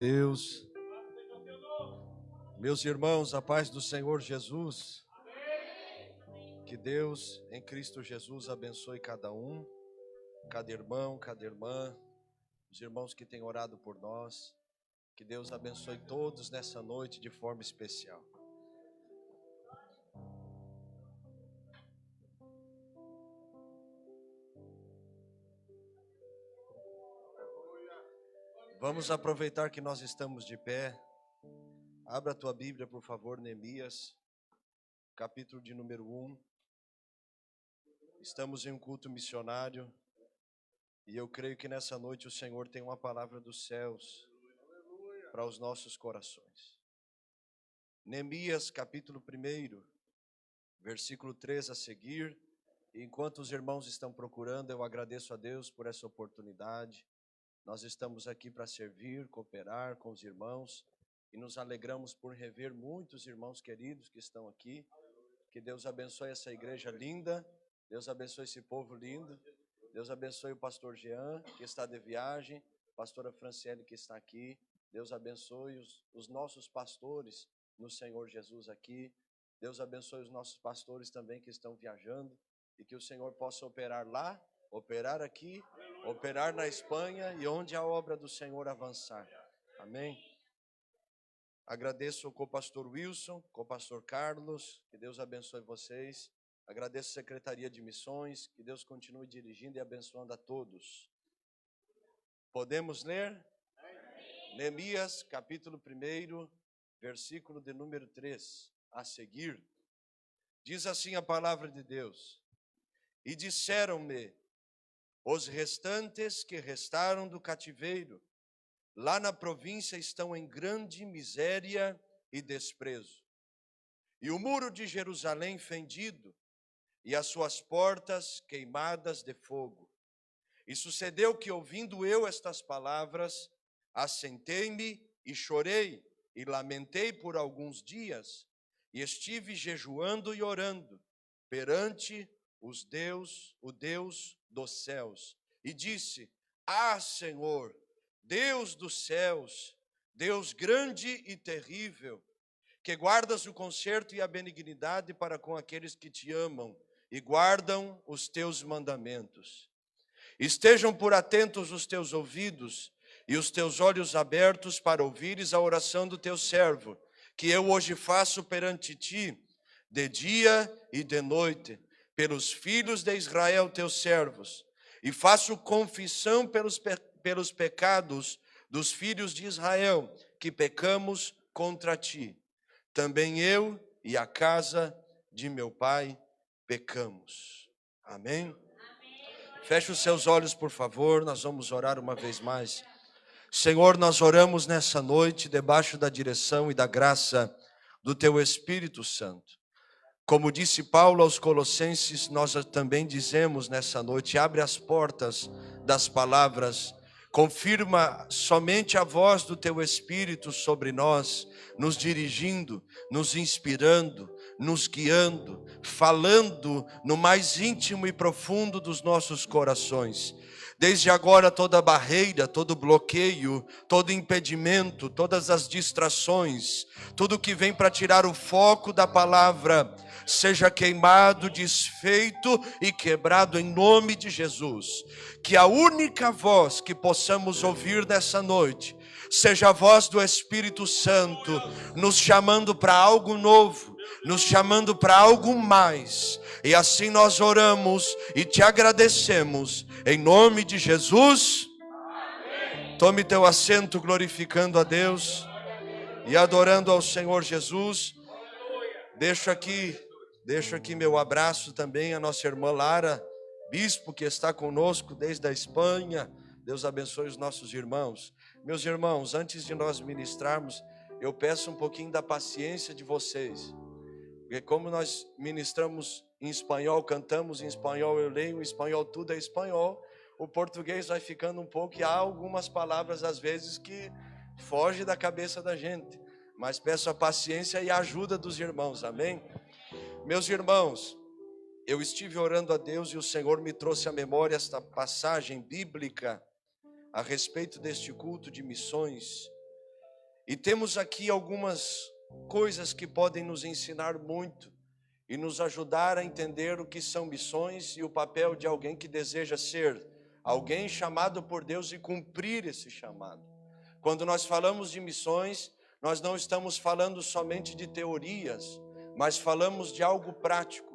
Deus, meus irmãos, a paz do Senhor Jesus, que Deus em Cristo Jesus abençoe cada um, cada irmão, cada irmã, os irmãos que têm orado por nós, que Deus abençoe todos nessa noite de forma especial. Vamos aproveitar que nós estamos de pé. Abra a tua Bíblia, por favor, Neemias, capítulo de número 1. Estamos em um culto missionário e eu creio que nessa noite o Senhor tem uma palavra dos céus para os nossos corações. Neemias, capítulo 1, versículo 3 a seguir. E enquanto os irmãos estão procurando, eu agradeço a Deus por essa oportunidade. Nós estamos aqui para servir, cooperar com os irmãos e nos alegramos por rever muitos irmãos queridos que estão aqui. Que Deus abençoe essa igreja linda, Deus abençoe esse povo lindo, Deus abençoe o pastor Jean, que está de viagem, a pastora Franciele, que está aqui. Deus abençoe os nossos pastores no Senhor Jesus aqui. Deus abençoe os nossos pastores também que estão viajando e que o Senhor possa operar lá, operar aqui, operar na Espanha e onde a obra do Senhor avançar. Amém? Agradeço ao co-pastor Wilson, co-pastor Carlos, que Deus abençoe vocês. Agradeço a Secretaria de Missões, que Deus continue dirigindo e abençoando a todos. Podemos ler? Amém. Neemias, capítulo 1, versículo de número 3, a seguir. Diz assim a palavra de Deus: E disseram-me os restantes que restaram do cativeiro, lá na província estão em grande miséria e desprezo. E o muro de Jerusalém fendido, e as suas portas queimadas de fogo. E sucedeu que, ouvindo eu estas palavras, assentei-me e chorei, e lamentei por alguns dias, e estive jejuando e orando perante o Deus dos céus. E disse: Ah, Senhor, Deus dos céus, Deus grande e terrível, que guardas o conserto e a benignidade para com aqueles que te amam e guardam os teus mandamentos. Estejam por atentos os teus ouvidos e os teus olhos abertos para ouvires a oração do teu servo, que eu hoje faço perante ti, de dia e de noite, pelos filhos de Israel, teus servos, e faço confissão pelos pecados dos filhos de Israel, que pecamos contra ti. Também eu e a casa de meu pai pecamos. Amém? Feche os seus olhos, por favor, nós vamos orar uma vez mais. Senhor, nós oramos nessa noite debaixo da direção e da graça do Teu Espírito Santo. Como disse Paulo aos Colossenses, nós também dizemos nessa noite: abre as portas das palavras, confirma somente a voz do Teu Espírito sobre nós, nos dirigindo, nos inspirando, nos guiando, falando no mais íntimo e profundo dos nossos corações. Desde agora toda barreira, todo bloqueio, todo impedimento, todas as distrações, tudo que vem para tirar o foco da palavra, seja queimado, desfeito e quebrado em nome de Jesus. Que a única voz que possamos ouvir nessa noite seja a voz do Espírito Santo, nos chamando para algo novo, nos chamando para algo mais. E assim nós oramos e te agradecemos, em nome de Jesus. Amém. Tome teu assento glorificando a Deus e adorando ao Senhor Jesus. Deixo aqui meu abraço também à nossa irmã Lara, bispo, que está conosco desde a Espanha. Deus abençoe os nossos irmãos. Meus irmãos, antes de nós ministrarmos, eu peço um pouquinho da paciência de vocês. Porque como nós ministramos em espanhol, cantamos em espanhol, eu leio em espanhol, tudo é espanhol, o português vai ficando um pouco, e há algumas palavras às vezes que fogem da cabeça da gente. Mas peço a paciência e a ajuda dos irmãos, amém? Meus irmãos, eu estive orando a Deus e o Senhor me trouxe à memória esta passagem bíblica a respeito deste culto de missões. E temos aqui algumas coisas que podem nos ensinar muito e nos ajudar a entender o que são missões e o papel de alguém que deseja ser alguém chamado por Deus e cumprir esse chamado. Quando nós falamos de missões, nós não estamos falando somente de teorias, mas falamos de algo prático.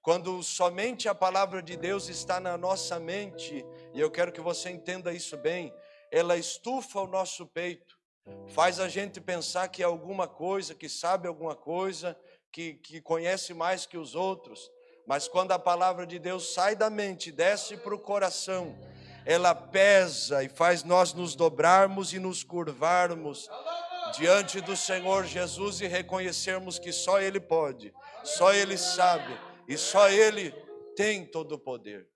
Quando somente a palavra de Deus está na nossa mente, e eu quero que você entenda isso bem, ela estufa o nosso peito, faz a gente pensar que é alguma coisa, que sabe alguma coisa, que conhece mais que os outros. Mas quando a palavra de Deus sai da mente, desce para o coração, ela pesa e faz nós nos dobrarmos e nos curvarmos diante do Senhor Jesus e reconhecermos que só Ele pode, só Ele sabe e só Ele tem todo o poder.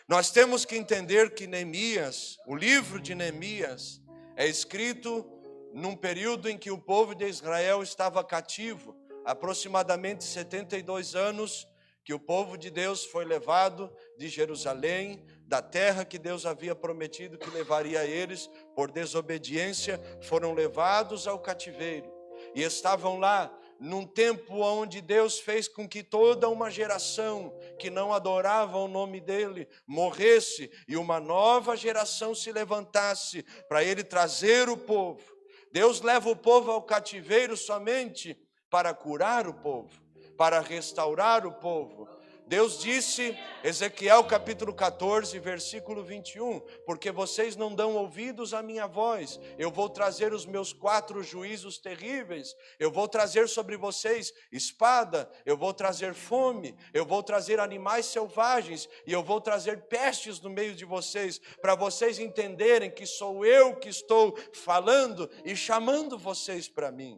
Nós temos que entender que Neemias, o livro de Neemias, é escrito num período em que o povo de Israel estava cativo, aproximadamente 72 anos, que o povo de Deus foi levado de Jerusalém, da terra que Deus havia prometido que levaria a eles, por desobediência, foram levados ao cativeiro. E estavam lá, num tempo onde Deus fez com que toda uma geração que não adorava o nome dele morresse, e uma nova geração se levantasse para ele trazer o povo. Deus leva o povo ao cativeiro somente para curar o povo, para restaurar o povo. Deus disse, Ezequiel capítulo 14, versículo 21, porque vocês não dão ouvidos à minha voz, eu vou trazer os meus 4 juízos terríveis, eu vou trazer sobre vocês espada, eu vou trazer fome, eu vou trazer animais selvagens, e eu vou trazer pestes no meio de vocês, para vocês entenderem que sou eu que estou falando e chamando vocês para mim.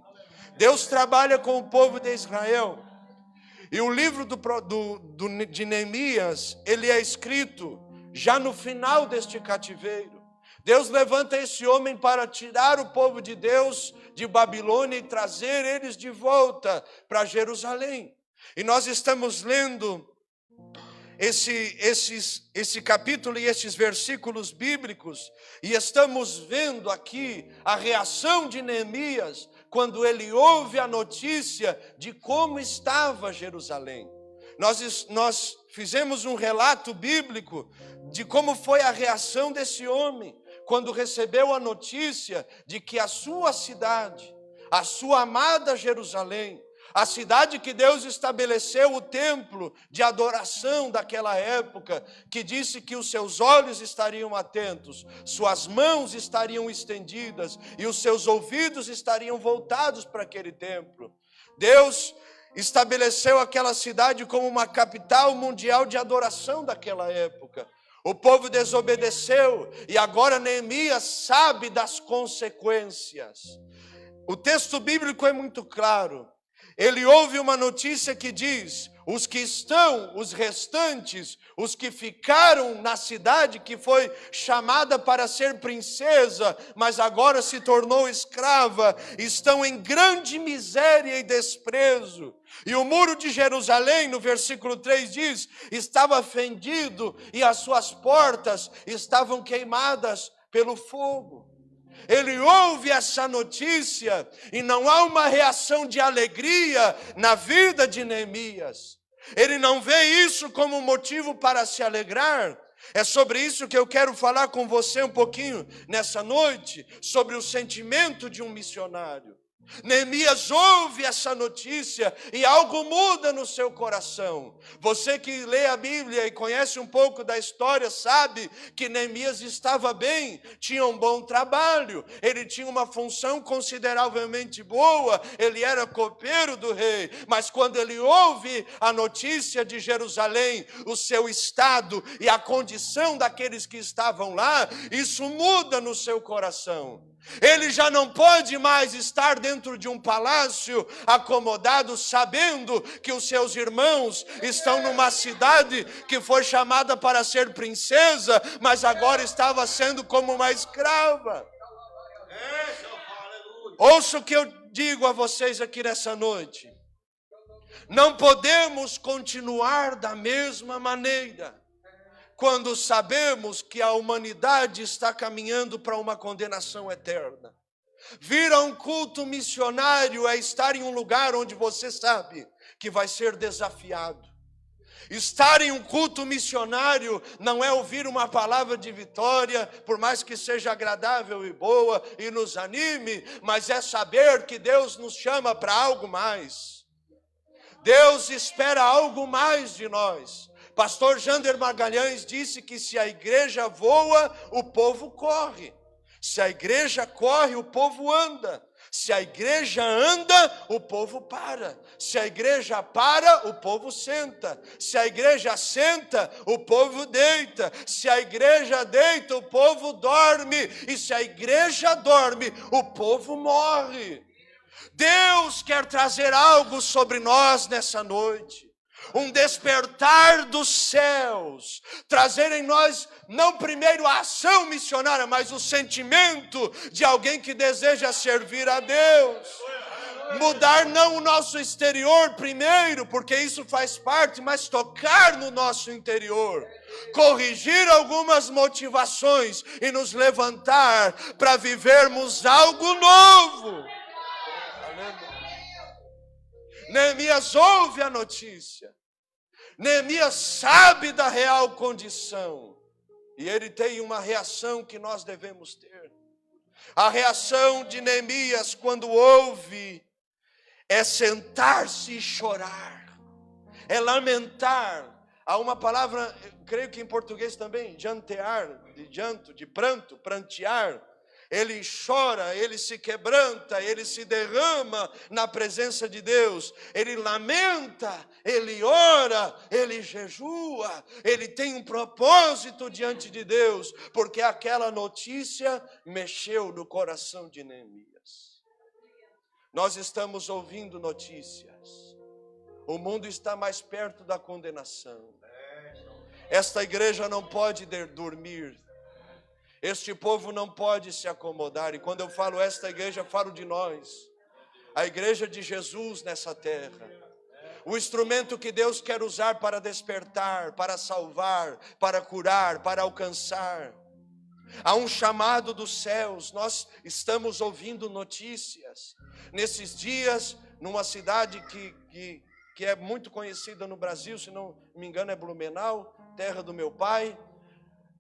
Deus trabalha com o povo de Israel. E o livro de Neemias, ele é escrito já no final deste cativeiro. Deus levanta esse homem para tirar o povo de Deus de Babilônia e trazer eles de volta para Jerusalém. E nós estamos lendo esse capítulo e esses versículos bíblicos, e estamos vendo aqui a reação de Neemias, quando ele ouve a notícia de como estava Jerusalém. Nós fizemos um relato bíblico de como foi a reação desse homem, quando recebeu a notícia de que a sua cidade, a sua amada Jerusalém, a cidade que Deus estabeleceu o templo de adoração daquela época, que disse que os seus olhos estariam atentos, suas mãos estariam estendidas e os seus ouvidos estariam voltados para aquele templo. Deus estabeleceu aquela cidade como uma capital mundial de adoração daquela época. O povo desobedeceu e agora Neemias sabe das consequências. O texto bíblico é muito claro. Ele ouve uma notícia que diz, os que estão, os restantes, os que ficaram na cidade que foi chamada para ser princesa, mas agora se tornou escrava, estão em grande miséria e desprezo. E o muro de Jerusalém, no versículo 3 diz, estava fendido e as suas portas estavam queimadas pelo fogo. Ele ouve essa notícia e não há uma reação de alegria na vida de Neemias. Ele não vê isso como motivo para se alegrar. É sobre isso que eu quero falar com você um pouquinho nessa noite, sobre o sentimento de um missionário. Neemias ouve essa notícia e algo muda no seu coração. Você que lê a Bíblia e conhece um pouco da história sabe que Neemias estava bem, tinha um bom trabalho, ele tinha uma função consideravelmente boa, ele era copeiro do rei, mas quando ele ouve a notícia de Jerusalém, o seu estado e a condição daqueles que estavam lá, isso muda no seu coração. Ele já não pode mais estar dentro de um palácio acomodado, sabendo que os seus irmãos estão numa cidade que foi chamada para ser princesa, mas agora estava sendo como uma escrava. Ouça o que eu digo a vocês aqui nessa noite. Não podemos continuar da mesma maneira quando sabemos que a humanidade está caminhando para uma condenação eterna. Vir a um culto missionário é estar em um lugar onde você sabe que vai ser desafiado. Estar em um culto missionário não é ouvir uma palavra de vitória, por mais que seja agradável e boa e nos anime, mas é saber que Deus nos chama para algo mais. Deus espera algo mais de nós. Pastor Jander Magalhães disse que se a igreja voa, o povo corre. Se a igreja corre, o povo anda. Se a igreja anda, o povo para. Se a igreja para, o povo senta. Se a igreja senta, o povo deita. Se a igreja deita, o povo dorme. E se a igreja dorme, o povo morre. Deus quer trazer algo sobre nós nessa noite. Um despertar dos céus, trazer em nós não primeiro a ação missionária, mas o sentimento de alguém que deseja servir a Deus. Mudar não o nosso exterior primeiro, porque isso faz parte, mas tocar no nosso interior. Corrigir algumas motivações e nos levantar para vivermos algo novo. Neemias ouve a notícia. Neemias sabe da real condição. E ele tem uma reação que nós devemos ter. A reação de Neemias quando ouve é sentar-se e chorar. É lamentar. Há uma palavra, creio que em português também, jantear, de janto, de pranto, prantear. Ele chora, ele se quebranta, ele se derrama na presença de Deus. Ele lamenta, ele ora, ele jejua. Ele tem um propósito diante de Deus, porque aquela notícia mexeu no coração de Neemias. Nós estamos ouvindo notícias. O mundo está mais perto da condenação. Esta igreja não pode dormir. Este povo não pode se acomodar. E quando eu falo esta igreja, eu falo de nós. A igreja de Jesus nessa terra. O instrumento que Deus quer usar para despertar, para salvar, para curar, para alcançar. Há um chamado dos céus. Nós estamos ouvindo notícias. Nesses dias, numa cidade que é muito conhecida no Brasil, se não me engano é Blumenau, terra do meu pai.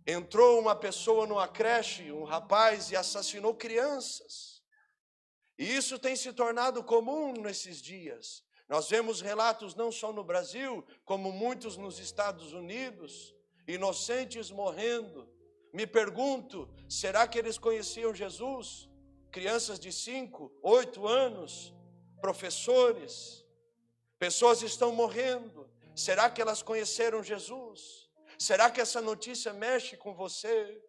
Entrou uma pessoa numa creche, um rapaz, e assassinou crianças. E isso tem se tornado comum nesses dias. Nós vemos relatos não só no Brasil, como muitos nos Estados Unidos, inocentes morrendo. Me pergunto, será que eles conheciam Jesus? Crianças de 5, 8 anos, professores, pessoas estão morrendo. Será que elas conheceram Jesus? Será que essa notícia mexe com você?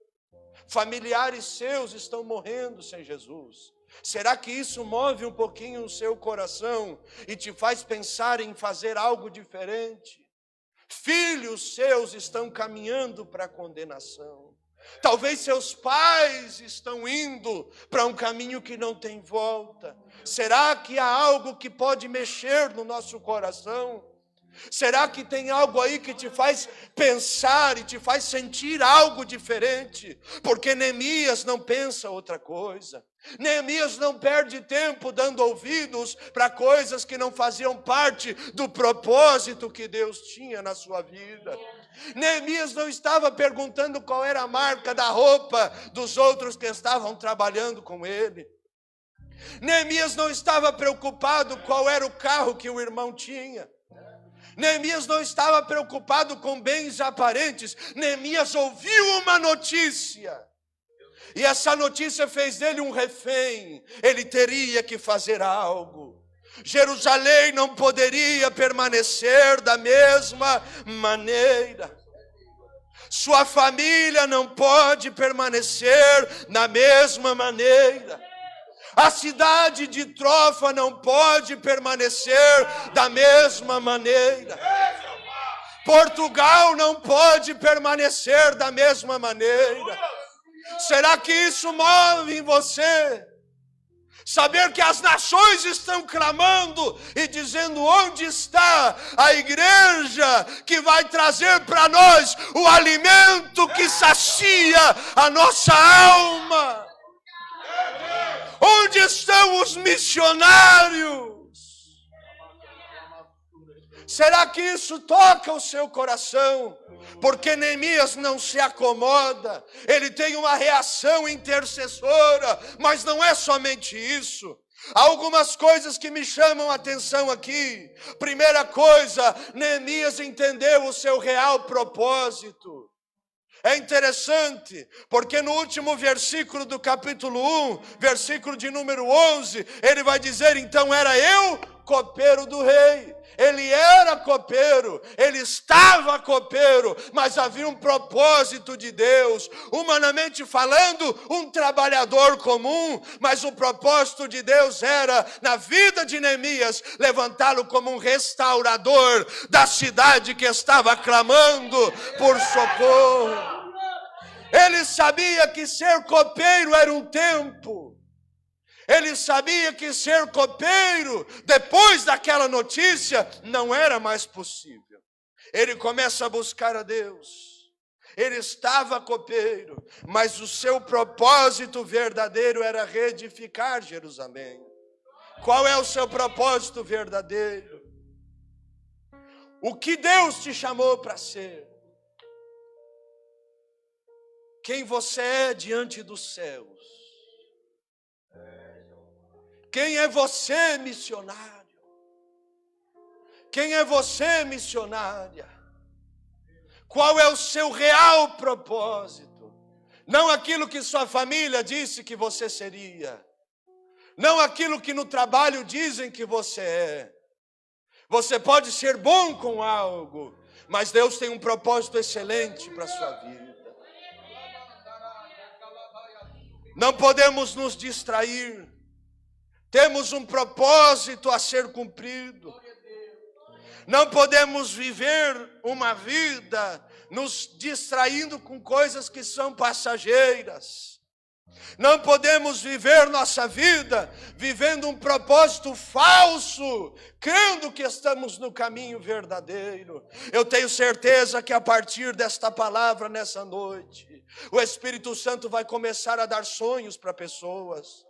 Familiares seus estão morrendo sem Jesus. Será que isso move um pouquinho o seu coração e te faz pensar em fazer algo diferente? Filhos seus estão caminhando para a condenação. Talvez seus pais estão indo para um caminho que não tem volta. Será que há algo que pode mexer no nosso coração? Será que tem algo aí que te faz pensar e te faz sentir algo diferente? Porque Neemias não pensa outra coisa. Neemias não perde tempo dando ouvidos para coisas que não faziam parte do propósito que Deus tinha na sua vida. Neemias não estava perguntando qual era a marca da roupa dos outros que estavam trabalhando com ele. Neemias não estava preocupado qual era o carro que o irmão tinha. Neemias não estava preocupado com bens aparentes. Neemias ouviu uma notícia. E essa notícia fez dele um refém. Ele teria que fazer algo. Jerusalém não poderia permanecer da mesma maneira. Sua família não pode permanecer da mesma maneira. A cidade de Trofa não pode permanecer da mesma maneira. Portugal não pode permanecer da mesma maneira. Será que isso move em você? Saber que as nações estão clamando e dizendo: onde está a igreja que vai trazer para nós o alimento que sacia a nossa alma? Onde estão os missionários? Será que isso toca o seu coração? Porque Neemias não se acomoda, ele tem uma reação intercessora, mas não é somente isso. Há algumas coisas que me chamam a atenção aqui. Primeira coisa, Neemias entendeu o seu real propósito. É interessante, porque no último versículo do capítulo 1, versículo de número 11, ele vai dizer, então era eu copeiro do rei. Ele era copeiro, ele estava copeiro, mas havia um propósito de Deus. Humanamente falando, um trabalhador comum, mas o propósito de Deus era, na vida de Neemias, levantá-lo como um restaurador da cidade que estava clamando por socorro. Ele sabia que ser copeiro era um tempo. Ele sabia que ser copeiro, depois daquela notícia, não era mais possível. Ele começa a buscar a Deus. Ele estava copeiro, mas o seu propósito verdadeiro era reedificar Jerusalém. Qual é o seu propósito verdadeiro? O que Deus te chamou para ser? Quem você é diante dos céus? Quem é você, missionário? Quem é você, missionária? Qual é o seu real propósito? Não aquilo que sua família disse que você seria. Não aquilo que no trabalho dizem que você é. Você pode ser bom com algo, mas Deus tem um propósito excelente para a sua vida. Não podemos nos distrair. Temos um propósito a ser cumprido. Não podemos viver uma vida nos distraindo com coisas que são passageiras. Não podemos viver nossa vida vivendo um propósito falso, crendo que estamos no caminho verdadeiro. Eu tenho certeza que a partir desta palavra nessa noite, o Espírito Santo vai começar a dar sonhos para pessoas.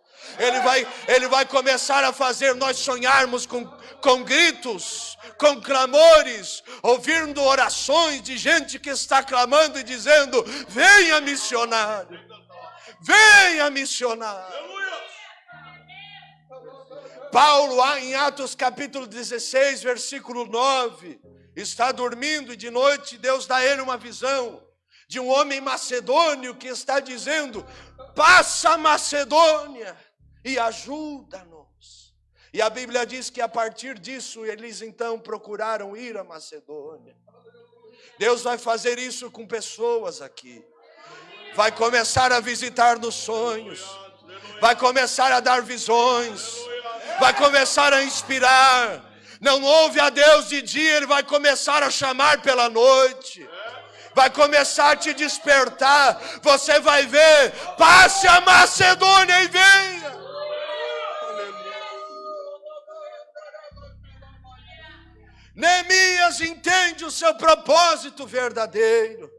Ele vai começar a fazer nós sonharmos com gritos, com clamores, ouvindo orações de gente que está clamando e dizendo, venha missionário, venha missionário. Paulo, em Atos capítulo 16, versículo 9, está dormindo e de noite Deus dá a ele uma visão de um homem macedônio que está dizendo, passa a Macedônia e ajuda-nos. E a Bíblia diz que a partir disso eles então procuraram ir a Macedônia. Deus vai fazer isso com pessoas aqui. Vai começar a visitar nos sonhos. Vai começar a dar visões. Vai começar a inspirar. Não ouve a Deus de dia, Ele vai começar a chamar pela noite. Vai começar a te despertar. Você vai ver, passe a Macedônia e venha. Neemias entende o seu propósito verdadeiro.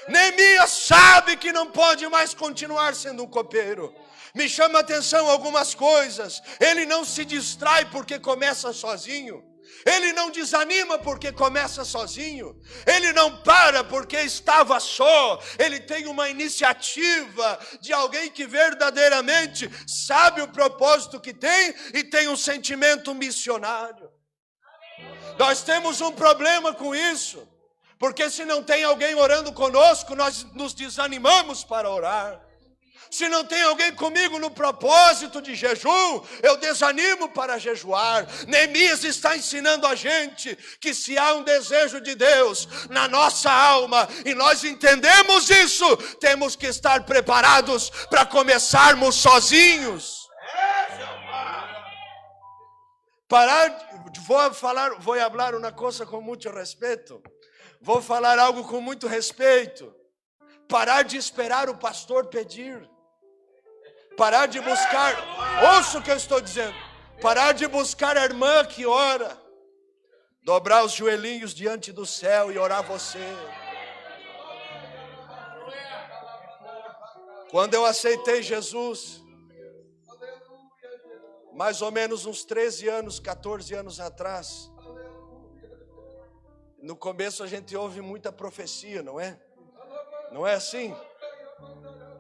Neemias sabe que não pode mais continuar sendo um copeiro. Me chama a atenção algumas coisas. Ele não se distrai porque começa sozinho. Ele não desanima porque começa sozinho. Ele não para porque estava só. Ele tem uma iniciativa de alguém que verdadeiramente sabe o propósito que tem e tem um sentimento missionário. Nós temos um problema com isso, porque se não tem alguém orando conosco, nós nos desanimamos para orar. Se não tem alguém comigo no propósito de jejum, eu desanimo para jejuar. Neemias está ensinando a gente que se há um desejo de Deus na nossa alma, e nós entendemos isso, temos que estar preparados para começarmos sozinhos. Vou falar uma coisa com muito respeito. Vou falar algo com muito respeito. Parar de esperar o pastor pedir. Parar de buscar, ouça o que eu estou dizendo. Parar de buscar a irmã que ora. Dobrar os joelhinhos diante do céu e orar você. Quando eu aceitei Jesus, mais ou menos uns 13 anos, 14 anos atrás. No começo a gente ouve muita profecia, não é? Não é assim?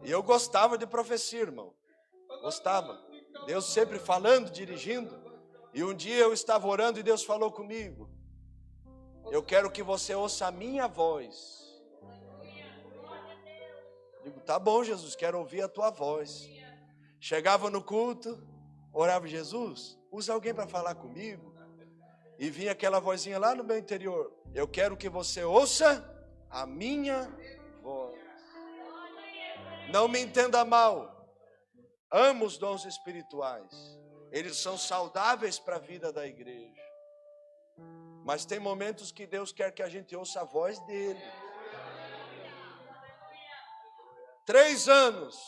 E eu gostava de profecia, irmão. Gostava. Deus sempre falando, dirigindo. E um dia eu estava orando e Deus falou comigo: eu quero que você ouça a minha voz. Digo, tá bom, Jesus, quero ouvir a tua voz. Chegava no culto, orava: Jesus, usa alguém para falar comigo. E vinha aquela vozinha lá no meu interior: eu quero que você ouça a minha voz. Não me entenda mal, amo os dons espirituais, eles são saudáveis para a vida da igreja. Mas tem momentos que Deus quer que a gente ouça a voz dele. 3 anos,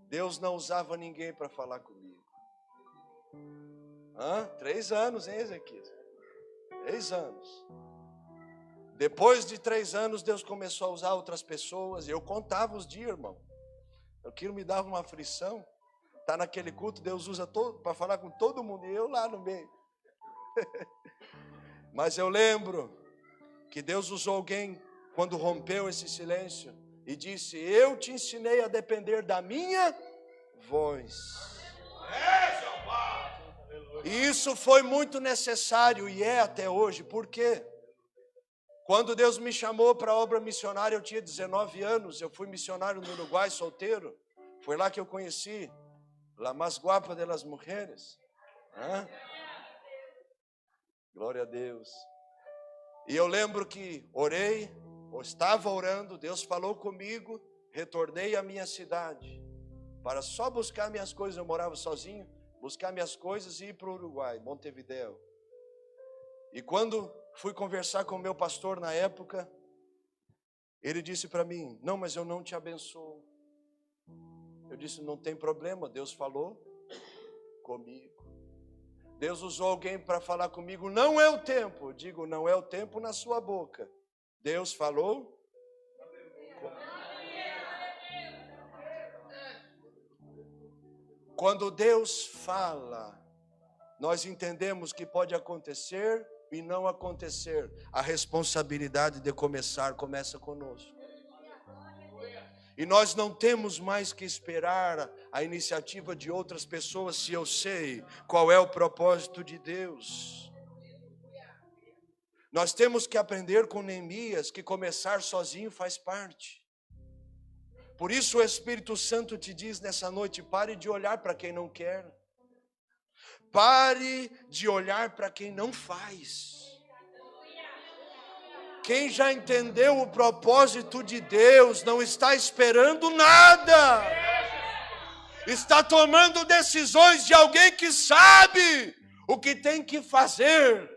Deus não usava ninguém para falar comigo. 3 anos, hein, Ezequiel? 3 anos. Depois de 3 anos, Deus começou a usar outras pessoas. E eu contava os dias, irmão. Aquilo me dava uma aflição. Tá naquele culto, Deus usa para falar com todo mundo. E eu lá no meio. Mas eu lembro que Deus usou alguém quando rompeu esse silêncio e disse: eu te ensinei a depender da minha voz. E isso foi muito necessário e é até hoje. Por quê? Quando Deus me chamou para a obra missionária, eu tinha 19 anos. Eu fui missionário no Uruguai, solteiro. Foi lá que eu conheci La Más Guapa de las Mujeres. Glória a Deus. E eu lembro que orei, ou estava orando, Deus falou comigo, retornei à minha cidade para só buscar minhas coisas. Eu morava sozinho, buscar minhas coisas e ir para o Uruguai, Montevideo. E quando fui conversar com o meu pastor na época, ele disse para mim: não, mas eu não te abençoo. Eu disse: não tem problema, Deus falou comigo. Deus usou alguém para falar comigo, não é o tempo. Eu digo, não é o tempo na sua boca. Deus falou comigo. Quando Deus fala, nós entendemos que pode acontecer e não acontecer. A responsabilidade de começar começa conosco. E nós não temos mais que esperar a iniciativa de outras pessoas se eu sei qual é o propósito de Deus. Nós temos que aprender com Neemias que começar sozinho faz parte. Por isso o Espírito Santo te diz nessa noite: pare de olhar para quem não quer. Pare de olhar para quem não faz. Quem já entendeu o propósito de Deus não está esperando nada. Está tomando decisões de alguém que sabe o que tem que fazer.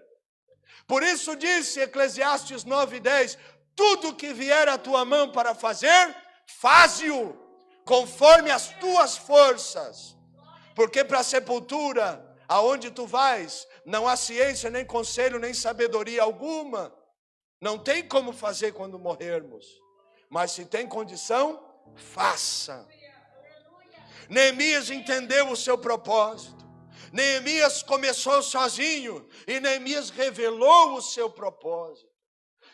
Por isso disse Eclesiastes 9:10: tudo que vier à tua mão para fazer, faze-o conforme as tuas forças. Porque para a sepultura, aonde tu vais, não há ciência, nem conselho, nem sabedoria alguma. Não tem como fazer quando morrermos. Mas se tem condição, faça. Neemias entendeu o seu propósito. Neemias começou sozinho e Neemias revelou o seu propósito.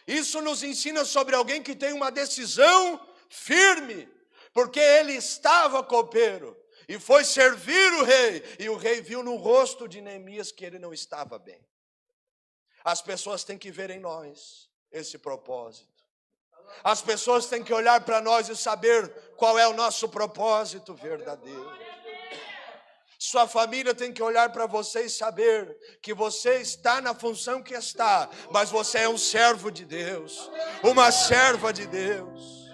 Isso nos ensina sobre alguém que tem uma decisão firme, porque ele estava copeiro e foi servir o rei, e o rei viu no rosto de Neemias que ele não estava bem. As pessoas têm que ver em nós esse propósito. As pessoas têm que olhar para nós e saber qual é o nosso propósito verdadeiro. Sua família tem que olhar para você e saber que você está na função que está, mas você é um servo de Deus, uma serva de Deus.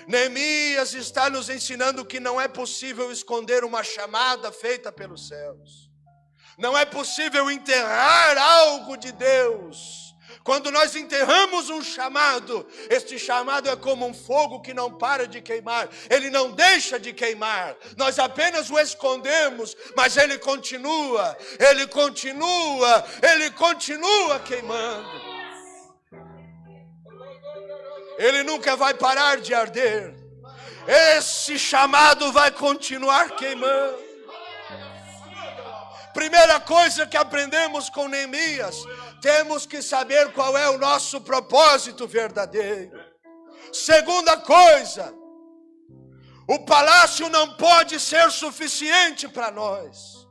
Neemias está nos ensinando que não é possível esconder uma chamada feita pelos céus. Não é possível enterrar algo de Deus. Quando nós enterramos um chamado, este chamado é como um fogo que não para de queimar. Ele não deixa de queimar. Nós apenas o escondemos, mas ele continua queimando. Ele nunca vai parar de arder. Esse chamado vai continuar queimando. Primeira coisa que aprendemos com Neemias, temos que saber qual é o nosso propósito verdadeiro. Segunda coisa, o palácio não pode ser suficiente para nós.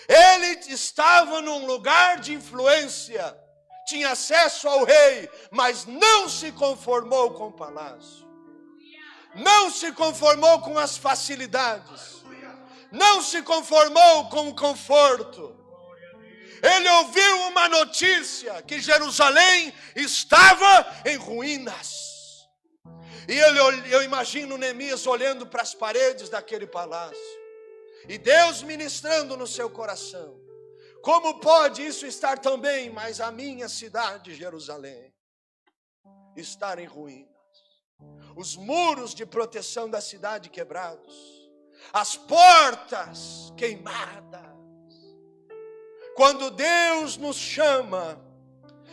Ele estava num lugar de influência, tinha acesso ao rei, mas não se conformou com o palácio. Não se conformou com as facilidades. Não se conformou com o conforto. Ele ouviu uma notícia que Jerusalém estava em ruínas. E eu imagino Neemias olhando para as paredes daquele palácio. E Deus ministrando no seu coração. Como pode isso estar também, mas a minha cidade, Jerusalém, estar em ruínas? Os muros de proteção da cidade quebrados. As portas queimadas. Quando Deus nos chama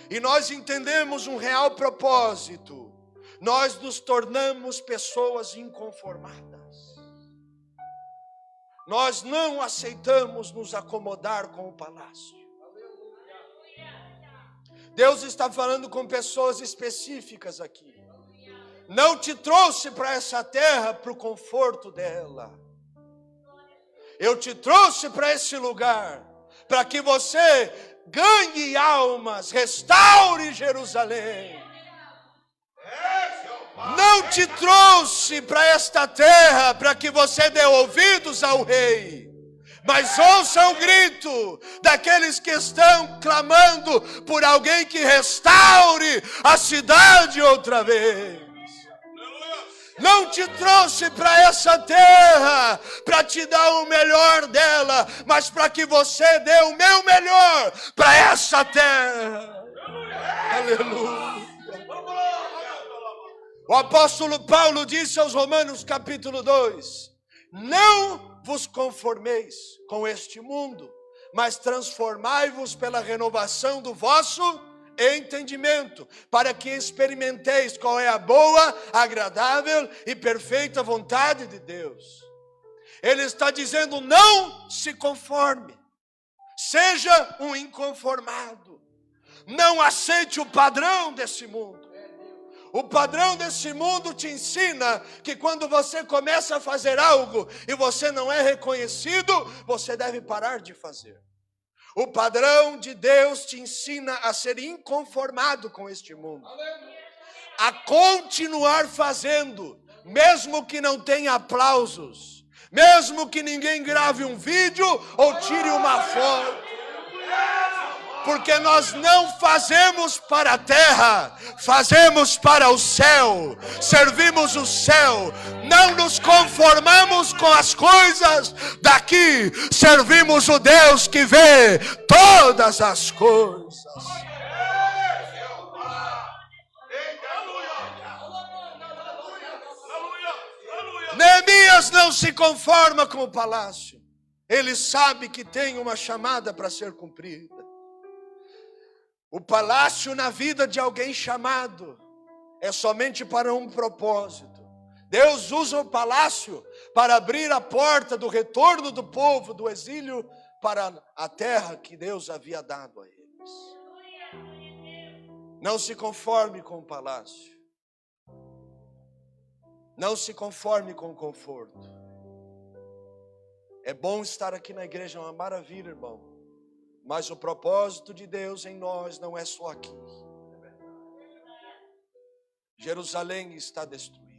e nós entendemos um real propósito, nós nos tornamos pessoas inconformadas. Nós não aceitamos nos acomodar com o palácio. Deus está falando com pessoas específicas aqui. Não te trouxe para essa terra para o conforto dela. Eu te trouxe para esse lugar para que você ganhe almas, restaure Jerusalém. Não te trouxe para esta terra para que você dê ouvidos ao rei, mas ouça o grito daqueles que estão clamando por alguém que restaure a cidade outra vez. Não te trouxe para essa terra para te dar o melhor dela, mas para que você dê o meu melhor para essa terra. Aleluia. O apóstolo Paulo disse aos Romanos capítulo 2, não vos conformeis com este mundo, mas transformai-vos pela renovação do vosso entendimento, para que experimenteis qual é a boa, agradável e perfeita vontade de Deus. Ele está dizendo, não se conforme, seja um inconformado, não aceite o padrão desse mundo. O padrão desse mundo te ensina que quando você começa a fazer algo e você não é reconhecido, você deve parar de fazer. O padrão de Deus te ensina a ser inconformado com este mundo. A continuar fazendo, mesmo que não tenha aplausos, mesmo que ninguém grave um vídeo ou tire uma foto. Porque nós não fazemos para a terra, fazemos para o céu, servimos o céu, não nos conformamos com as coisas daqui, servimos o Deus que vê todas as coisas. Neemias não se conforma com o palácio, ele sabe que tem uma chamada para ser cumprida. O palácio na vida de alguém chamado é somente para um propósito. Deus usa o palácio para abrir a porta do retorno do povo do exílio para a terra que Deus havia dado a eles. Não se conforme com o palácio. Não se conforme com o conforto. É bom estar aqui na igreja, é uma maravilha, irmão. Mas o propósito de Deus em nós não é só aqui. Jerusalém está destruída.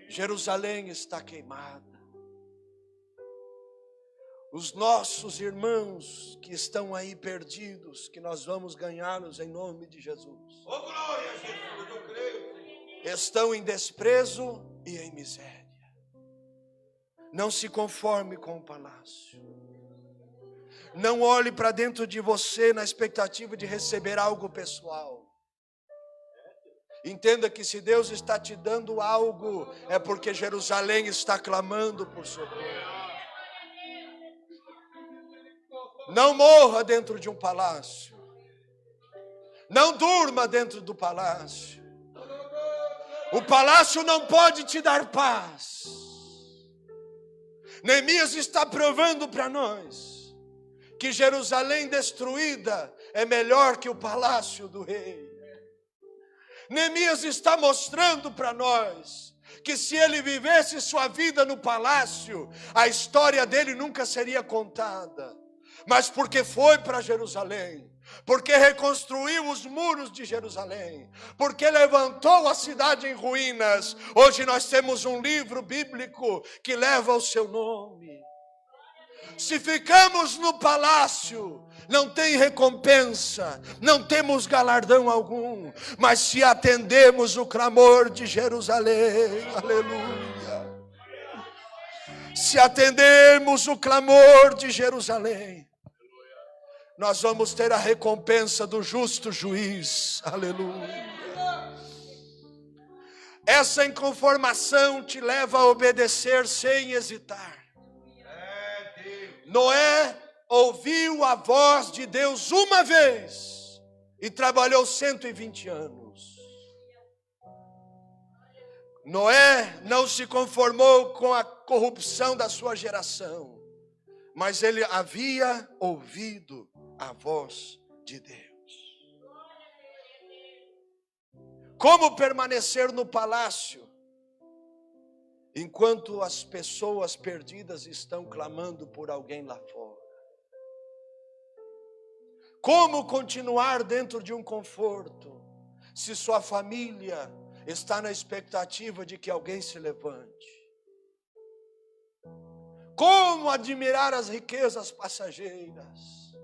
Jerusalém está queimada. Os nossos irmãos que estão aí perdidos, que nós vamos ganhá-los em nome de Jesus. Oh, glória a Jesus, eu creio. Estão em desprezo e em miséria. Não se conforme com o palácio. Não olhe para dentro de você na expectativa de receber algo pessoal. Entenda que se Deus está te dando algo, é porque Jerusalém está clamando por socorro. Não morra dentro de um palácio. Não durma dentro do palácio. O palácio não pode te dar paz. Neemias está provando para nós que Jerusalém destruída é melhor que o palácio do rei. Neemias está mostrando para nós que se ele vivesse sua vida no palácio, a história dele nunca seria contada. Mas porque foi para Jerusalém, porque reconstruiu os muros de Jerusalém, porque levantou a cidade em ruínas, hoje nós temos um livro bíblico que leva o seu nome. Se ficamos no palácio, não tem recompensa, não temos galardão algum, mas se atendemos o clamor de Jerusalém, aleluia. Se atendemos o clamor de Jerusalém, nós vamos ter a recompensa do justo juiz, aleluia. Essa inconformação te leva a obedecer sem hesitar. Noé ouviu a voz de Deus uma vez e trabalhou 120 anos. Noé não se conformou com a corrupção da sua geração, mas ele havia ouvido a voz de Deus. Como permanecer no palácio enquanto as pessoas perdidas estão clamando por alguém lá fora? Como continuar dentro de um conforto se sua família está na expectativa de que alguém se levante? Como admirar as riquezas passageiras,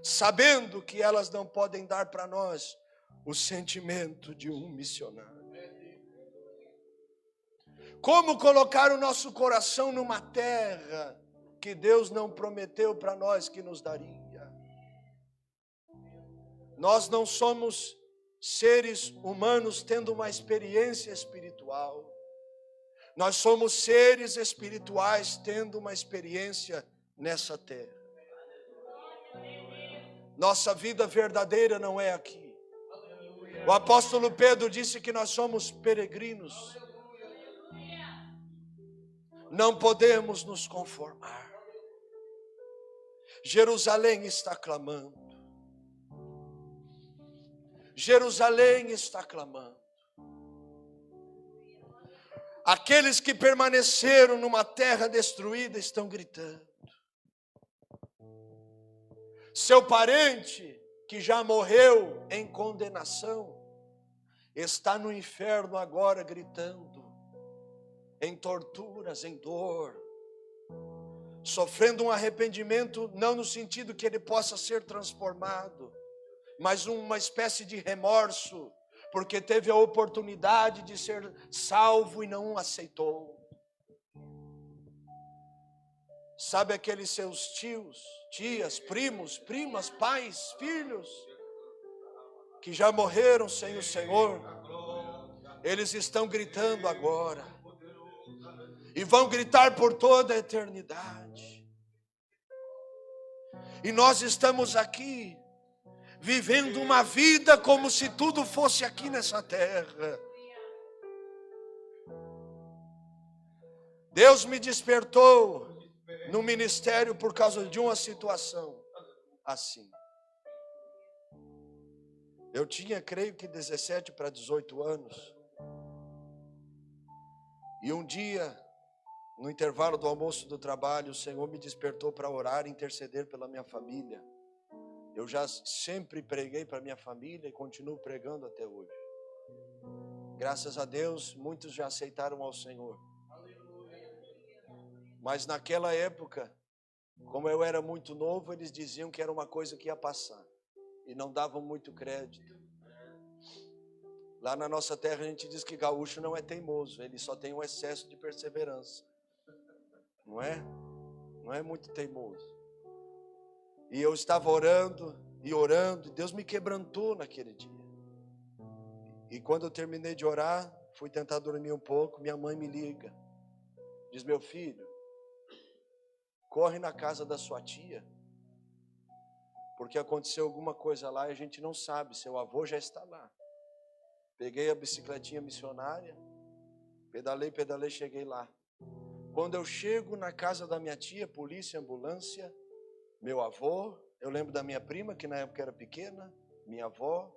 sabendo que elas não podem dar para nós o sentimento de um missionário? Como colocar o nosso coração numa terra que Deus não prometeu para nós que nos daria? Nós não somos seres humanos tendo uma experiência espiritual. Nós somos seres espirituais tendo uma experiência nessa terra. Nossa vida verdadeira não é aqui. O apóstolo Pedro disse que nós somos peregrinos. Não podemos nos conformar. Jerusalém está clamando. Jerusalém está clamando. Aqueles que permaneceram numa terra destruída estão gritando. Seu parente que já morreu em condenação está no inferno agora gritando, em torturas, em dor, sofrendo um arrependimento, não no sentido que ele possa ser transformado, mas uma espécie de remorso, porque teve a oportunidade de ser salvo e não aceitou. Sabe aqueles seus tios, tias, primos, primas, pais, filhos, que já morreram sem o Senhor? Eles estão gritando agora. E vão gritar por toda a eternidade. E nós estamos aqui, vivendo uma vida como se tudo fosse aqui nessa terra. Deus me despertou no ministério por causa de uma situação assim. Eu tinha, creio que 17 para 18 anos. E um dia, no intervalo do almoço do trabalho, o Senhor me despertou para orar e interceder pela minha família. Eu já sempre preguei para minha família e continuo pregando até hoje. Graças a Deus, muitos já aceitaram ao Senhor. Mas naquela época, como eu era muito novo, eles diziam que era uma coisa que ia passar. E não davam muito crédito. Lá na nossa terra a gente diz que gaúcho não é teimoso, ele só tem um excesso de perseverança. Não é? Não é muito teimoso. E eu estava orando, e Deus me quebrantou naquele dia. E quando eu terminei de orar, fui tentar dormir um pouco, minha mãe me liga. Diz: meu filho, corre na casa da sua tia, porque aconteceu alguma coisa lá e a gente não sabe, seu avô já está lá. Peguei a bicicletinha missionária, pedalei, cheguei lá. Quando eu chego na casa da minha tia, polícia, ambulância, meu avô, eu lembro da minha prima, que na época era pequena, minha avó,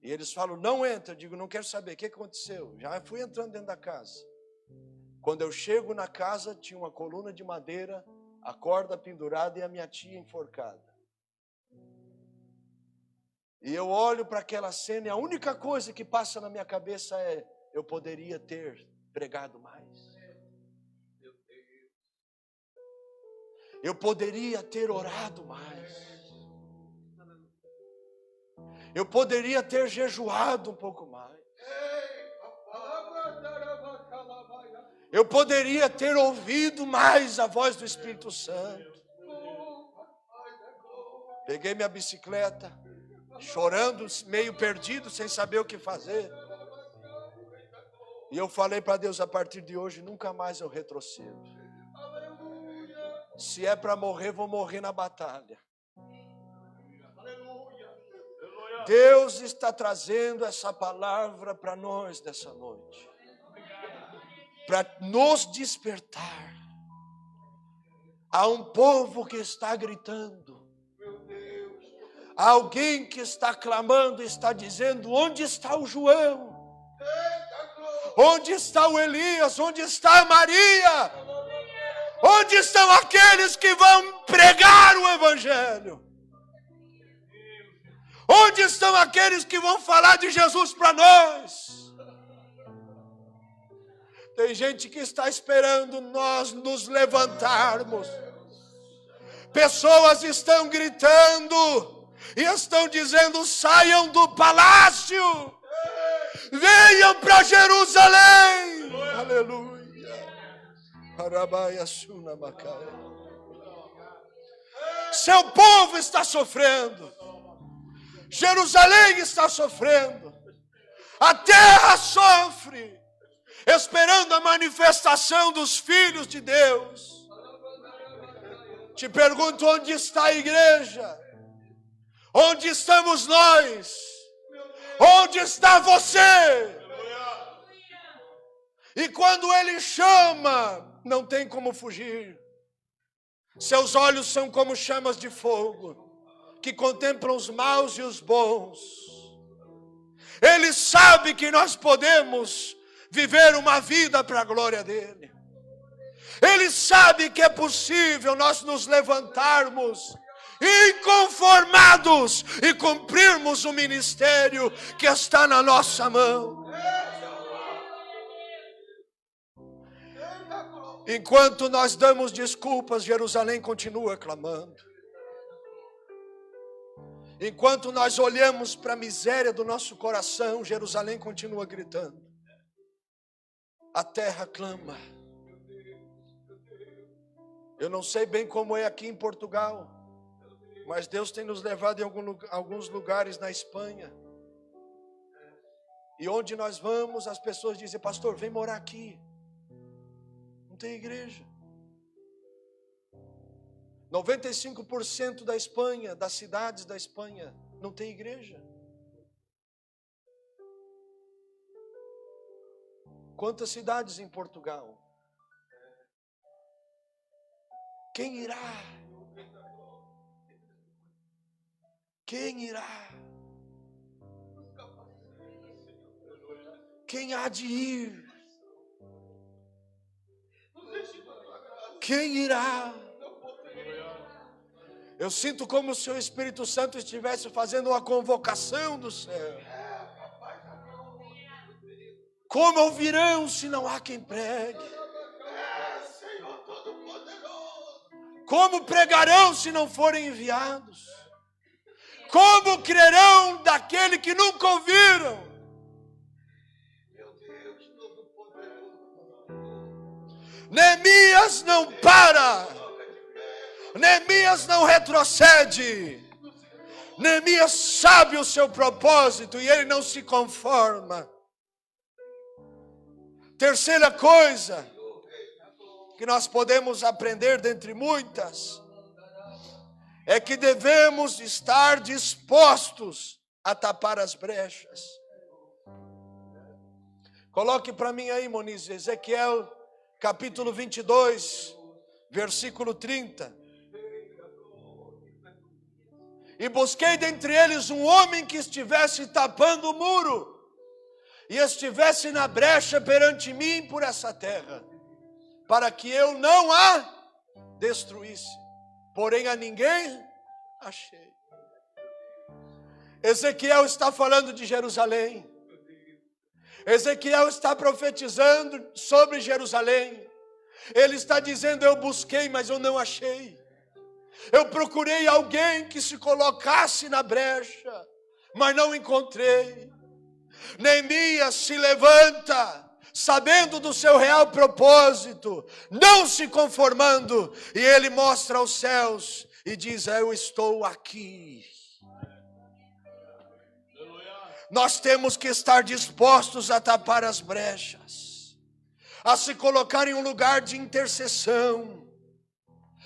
e eles falam, não entra. Eu digo, não quero saber, o que aconteceu? Já fui entrando dentro da casa. Quando eu chego na casa, tinha uma coluna de madeira, a corda pendurada e a minha tia enforcada. E eu olho para aquela cena e a única coisa que passa na minha cabeça é, eu poderia ter pregado mais. Eu poderia ter orado mais. Eu poderia ter jejuado um pouco mais. Eu poderia ter ouvido mais a voz do Espírito Santo. Peguei minha bicicleta, chorando, meio perdido, sem saber o que fazer. E eu falei para Deus, a partir de hoje, nunca mais eu retrocedo. Se é para morrer, vou morrer na batalha. Deus está trazendo essa palavra para nós nessa noite. Para nos despertar. Há um povo que está gritando. Há alguém que está clamando, está dizendo, onde está o João? Onde está o Elias? Onde está a Maria? Onde estão aqueles que vão pregar o Evangelho? Onde estão aqueles que vão falar de Jesus para nós? Tem gente que está esperando nós nos levantarmos. Pessoas estão gritando e estão dizendo, saiam do palácio. Venham para Jerusalém. Aleluia. Seu povo está sofrendo. Jerusalém está sofrendo. A terra sofre, esperando a manifestação dos filhos de Deus. Te pergunto, onde está a igreja? Onde estamos nós? Onde está você? E quando Ele chama, não tem como fugir. Seus olhos são como chamas de fogo, que contemplam os maus e os bons. Ele sabe que nós podemos viver uma vida para a glória dEle. Ele sabe que é possível nós nos levantarmos inconformados e cumprirmos o ministério que está na nossa mão. Enquanto nós damos desculpas, Jerusalém continua clamando. Enquanto nós olhamos para a miséria do nosso coração, Jerusalém continua gritando. A terra clama. Eu não sei bem como é aqui em Portugal, mas Deus tem nos levado em alguns lugares na Espanha. E onde nós vamos, as pessoas dizem, pastor, vem morar aqui. Não tem igreja. 95% da Espanha, das cidades da Espanha, não tem igreja. Quantas cidades em Portugal? Quem irá? Quem irá? Quem há de ir? Quem irá? Eu sinto como se o Espírito Santo estivesse fazendo uma convocação do céu. Como ouvirão se não há quem pregue? Como pregarão se não forem enviados? Como crerão daquele que nunca ouviram? Neemias não para. Neemias não retrocede. Neemias sabe o seu propósito e ele não se conforma. Terceira coisa que nós podemos aprender dentre muitas é que devemos estar dispostos a tapar as brechas. Coloque para mim aí, Moniz, Ezequiel capítulo 22, versículo 30. E busquei dentre eles um homem que estivesse tapando o muro e estivesse na brecha perante mim por essa terra, para que eu não a destruísse. Porém a ninguém achei. Ezequiel está falando de Jerusalém. Ezequiel está profetizando sobre Jerusalém. Ele está dizendo: eu busquei, mas eu não achei. Eu procurei alguém que se colocasse na brecha, mas não encontrei. Neemias se levanta, sabendo do seu real propósito, não se conformando, e ele mostra aos céus e diz: eu estou aqui. Nós temos que estar dispostos a tapar as brechas, a se colocar em um lugar de intercessão,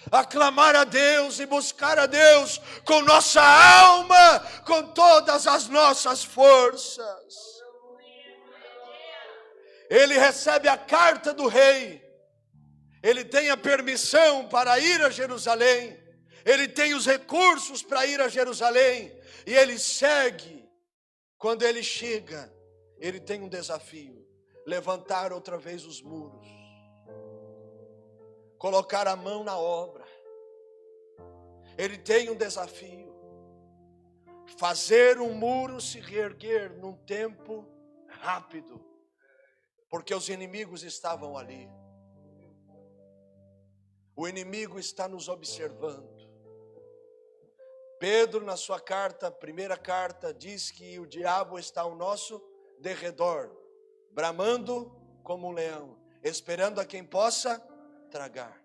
a clamar a Deus e buscar a Deus com nossa alma, com todas as nossas forças. Ele recebe a carta do rei, ele tem a permissão para ir a Jerusalém, ele tem os recursos para ir a Jerusalém, e ele segue. Quando ele chega, ele tem um desafio: levantar outra vez os muros, colocar a mão na obra. Ele tem um desafio: fazer um muro se reerguer num tempo rápido, porque os inimigos estavam ali. O inimigo está nos observando. Pedro, na sua carta, primeira carta, diz que o diabo está ao nosso derredor, bramando como um leão, esperando a quem possa tragar.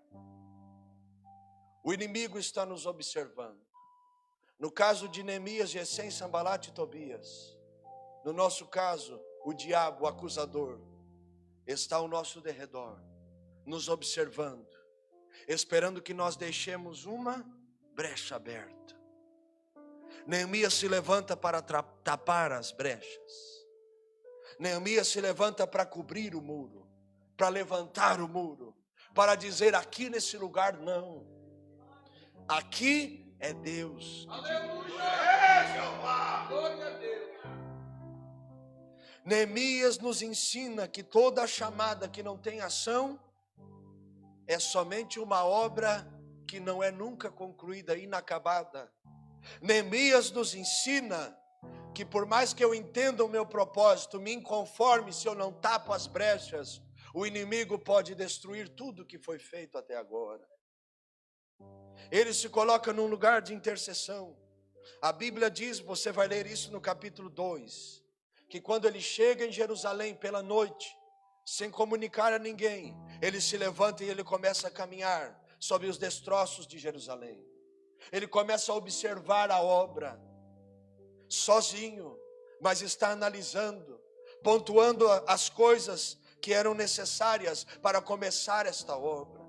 O inimigo está nos observando. No caso de Neemias, Gesem, Sambalat e Tobias, no nosso caso, o diabo, o acusador, está ao nosso derredor, nos observando, esperando que nós deixemos uma brecha aberta. Neemias se levanta para tapar as brechas. Neemias se levanta para cobrir o muro, para levantar o muro, para dizer: aqui nesse lugar não. Aqui é Deus. Neemias nos ensina que toda chamada que não tem ação é somente uma obra que não é nunca concluída, inacabada. Neemias nos ensina que por mais que eu entenda o meu propósito, me inconforme se eu não tapo as brechas, o inimigo pode destruir tudo que foi feito até agora. Ele se coloca num lugar de intercessão. A Bíblia diz, você vai ler isso no capítulo 2, que quando ele chega em Jerusalém pela noite, sem comunicar a ninguém, ele se levanta e ele começa a caminhar sobre os destroços de Jerusalém. Ele começa a observar a obra, sozinho, mas está analisando, pontuando as coisas que eram necessárias para começar esta obra.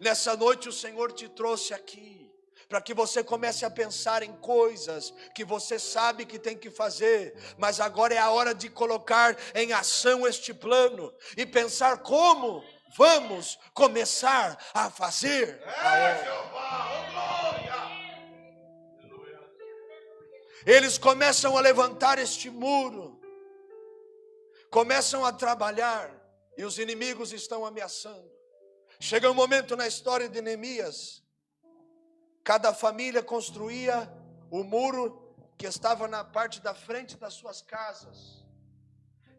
Nessa noite o Senhor te trouxe aqui, para que você comece a pensar em coisas que você sabe que tem que fazer, mas agora é a hora de colocar em ação este plano, e pensar como vamos começar a fazer a obra. Eles começam a levantar este muro, começam a trabalhar, e os inimigos estão ameaçando. Chega um momento na história de Neemias, cada família construía o muro que estava na parte da frente das suas casas,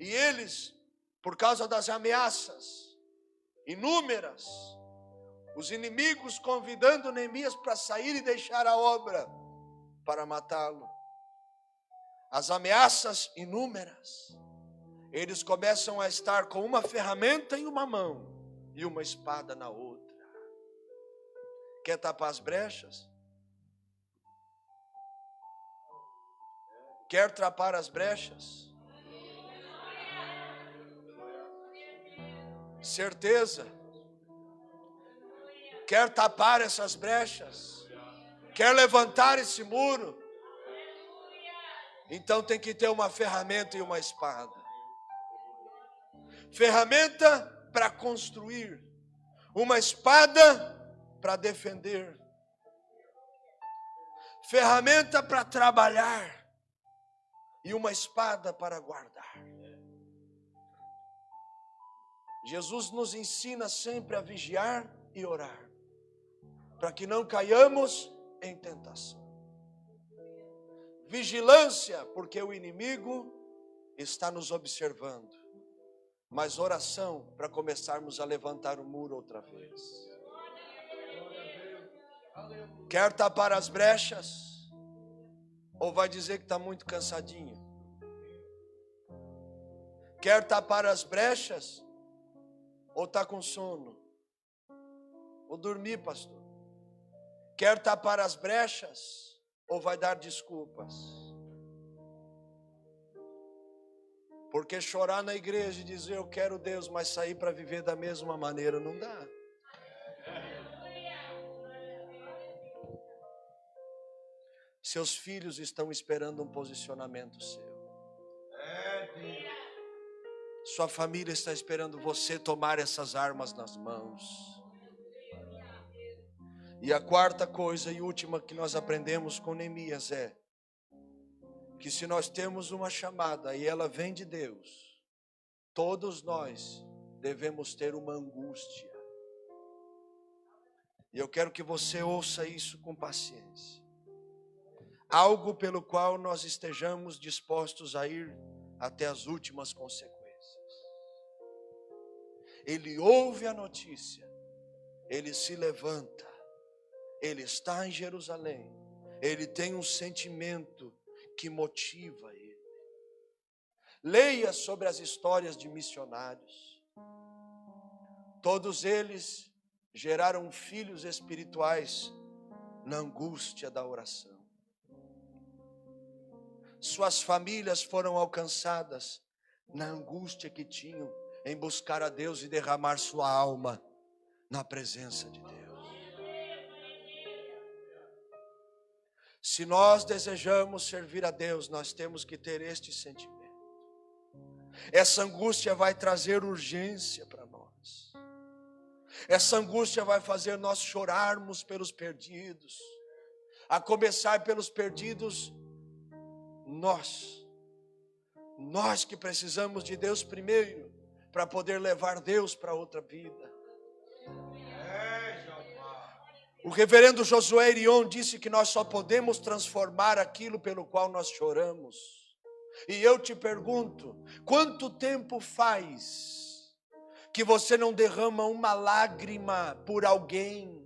e eles, por causa das ameaças inúmeras, os inimigos convidando Neemias para sair e deixar a obra para matá-lo. As ameaças inúmeras, eles começam a estar com uma ferramenta em uma mão e uma espada na outra. Quer tapar as brechas? Quer tapar as brechas? Certeza? Quer tapar essas brechas? Quer levantar esse muro? Então tem que ter uma ferramenta e uma espada. Ferramenta para construir, uma espada para defender, ferramenta para trabalhar e uma espada para guardar. Jesus nos ensina sempre a vigiar e orar, para que não caiamos em tentação. Vigilância, porque o inimigo está nos observando. Mas oração, para começarmos a levantar o muro outra vez. Quer tapar as brechas? Ou vai dizer que está muito cansadinho? Quer tapar as brechas? Ou está com sono? Ou dormir, pastor? Quer tapar as brechas? Ou vai dar desculpas? Porque chorar na igreja e dizer eu quero Deus, mas sair para viver da mesma maneira não dá. Seus filhos estão esperando um posicionamento seu. Sua família está esperando você tomar essas armas nas mãos. E a quarta coisa e última que nós aprendemos com Neemias é que se nós temos uma chamada e ela vem de Deus, todos nós devemos ter uma angústia. E eu quero que você ouça isso com paciência. Algo pelo qual nós estejamos dispostos a ir até as últimas consequências. Ele ouve a notícia, ele se levanta, ele está em Jerusalém, ele tem um sentimento que motiva ele. Leia sobre as histórias de missionários. Todos eles geraram filhos espirituais na angústia da oração. Suas famílias foram alcançadas na angústia que tinham em buscar a Deus e derramar sua alma na presença de Deus. Se nós desejamos servir a Deus, nós temos que ter este sentimento. Essa angústia vai trazer urgência para nós. Essa angústia vai fazer nós chorarmos pelos perdidos. A começar pelos perdidos, nós que precisamos de Deus primeiro, para poder levar Deus para outra vida. O reverendo Josué Irion disse que nós só podemos transformar aquilo pelo qual nós choramos. E eu te pergunto, quanto tempo faz que você não derrama uma lágrima por alguém?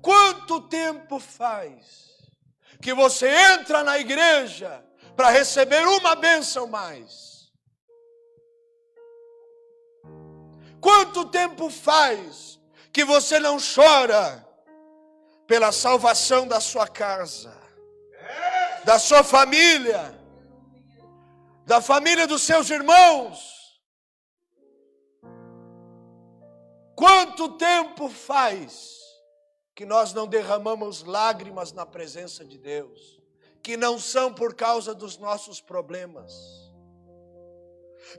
Quanto tempo faz que você entra na igreja para receber uma bênção mais? Quanto tempo faz que você não chora pela salvação da sua casa, da sua família, da família dos seus irmãos? Quanto tempo faz que nós não derramamos lágrimas na presença de Deus, que não são por causa dos nossos problemas?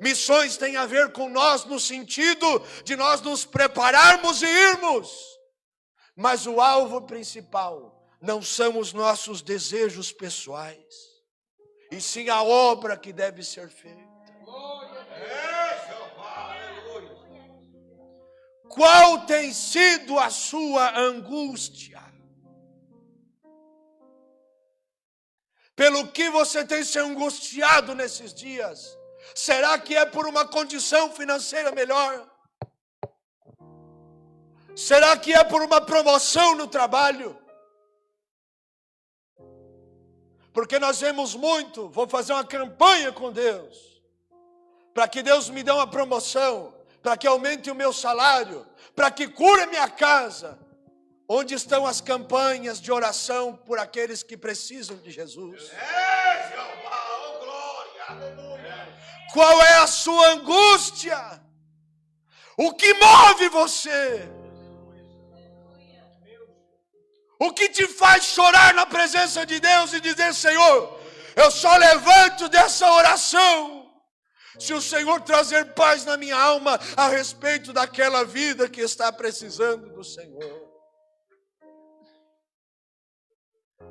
Missões tem a ver com nós no sentido de nós nos prepararmos e irmos. Mas o alvo principal não são os nossos desejos pessoais, e sim a obra que deve ser feita. Qual tem sido a sua angústia? Pelo que você tem se angustiado nesses dias? Será que é por uma condição financeira melhor? Será que é por uma promoção no trabalho? Porque nós vemos muito, vou fazer uma campanha com Deus, para que Deus me dê uma promoção, para que aumente o meu salário, para que cure a minha casa. Onde estão as campanhas de oração por aqueles que precisam de Jesus? Qual é a sua angústia? O que move você? O que te faz chorar na presença de Deus e dizer: Senhor, eu só levanto dessa oração Se o Senhor trazer paz na minha alma a respeito daquela vida que está precisando do Senhor.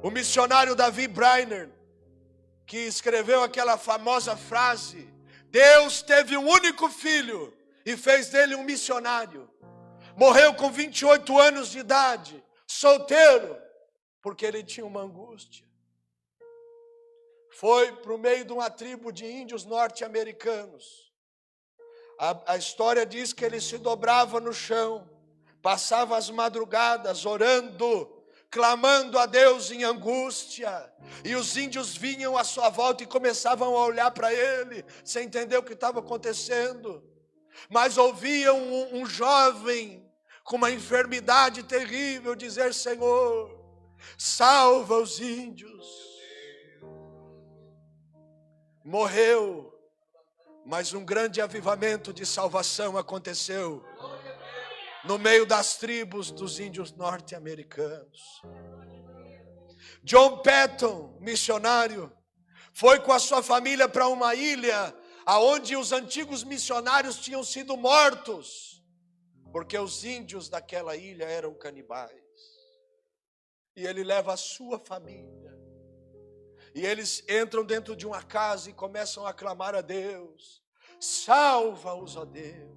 O missionário Davi Brainerd, que escreveu aquela famosa frase: Deus teve um único filho e fez dele um missionário. Morreu com 28 anos de idade, solteiro, porque ele tinha uma angústia. Foi para o meio de uma tribo de índios norte-americanos. A história diz que ele se dobrava no chão, passava as madrugadas orando, clamando a Deus em angústia. E os índios vinham à sua volta e começavam a olhar para ele, sem entender o que estava acontecendo. Mas ouviam um jovem com uma enfermidade terrível dizer: Senhor, salva os índios. Morreu, mas um grande avivamento de salvação aconteceu no meio das tribos dos índios norte-americanos. John Patton, missionário, foi com a sua família para uma ilha aonde os antigos missionários tinham sido mortos, porque os índios daquela ilha eram canibais. E ele leva a sua família. E eles entram dentro de uma casa e começam a clamar a Deus: salva-os, ó Deus.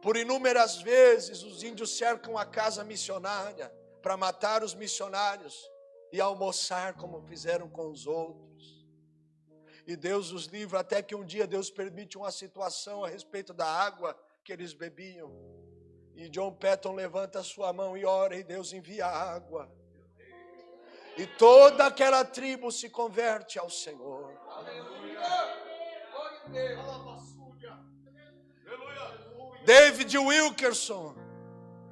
Por inúmeras vezes os índios cercam a casa missionária para matar os missionários e almoçar como fizeram com os outros. E Deus os livra, até que um dia Deus permite uma situação a respeito da água que eles bebiam. E John Patton levanta a sua mão e ora, e Deus envia água. E toda aquela tribo se converte ao Senhor. David Wilkerson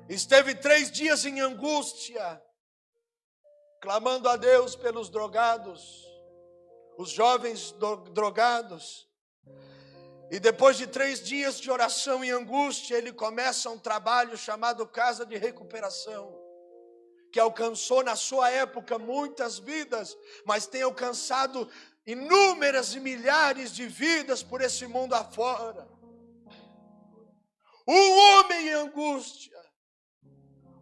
esteve 3 dias em angústia, clamando a Deus pelos drogados, os jovens drogados. E depois de 3 dias de oração e angústia, ele começa um trabalho chamado Casa de Recuperação, que alcançou na sua época muitas vidas, mas tem alcançado inúmeras e milhares de vidas por esse mundo afora. Um homem em angústia,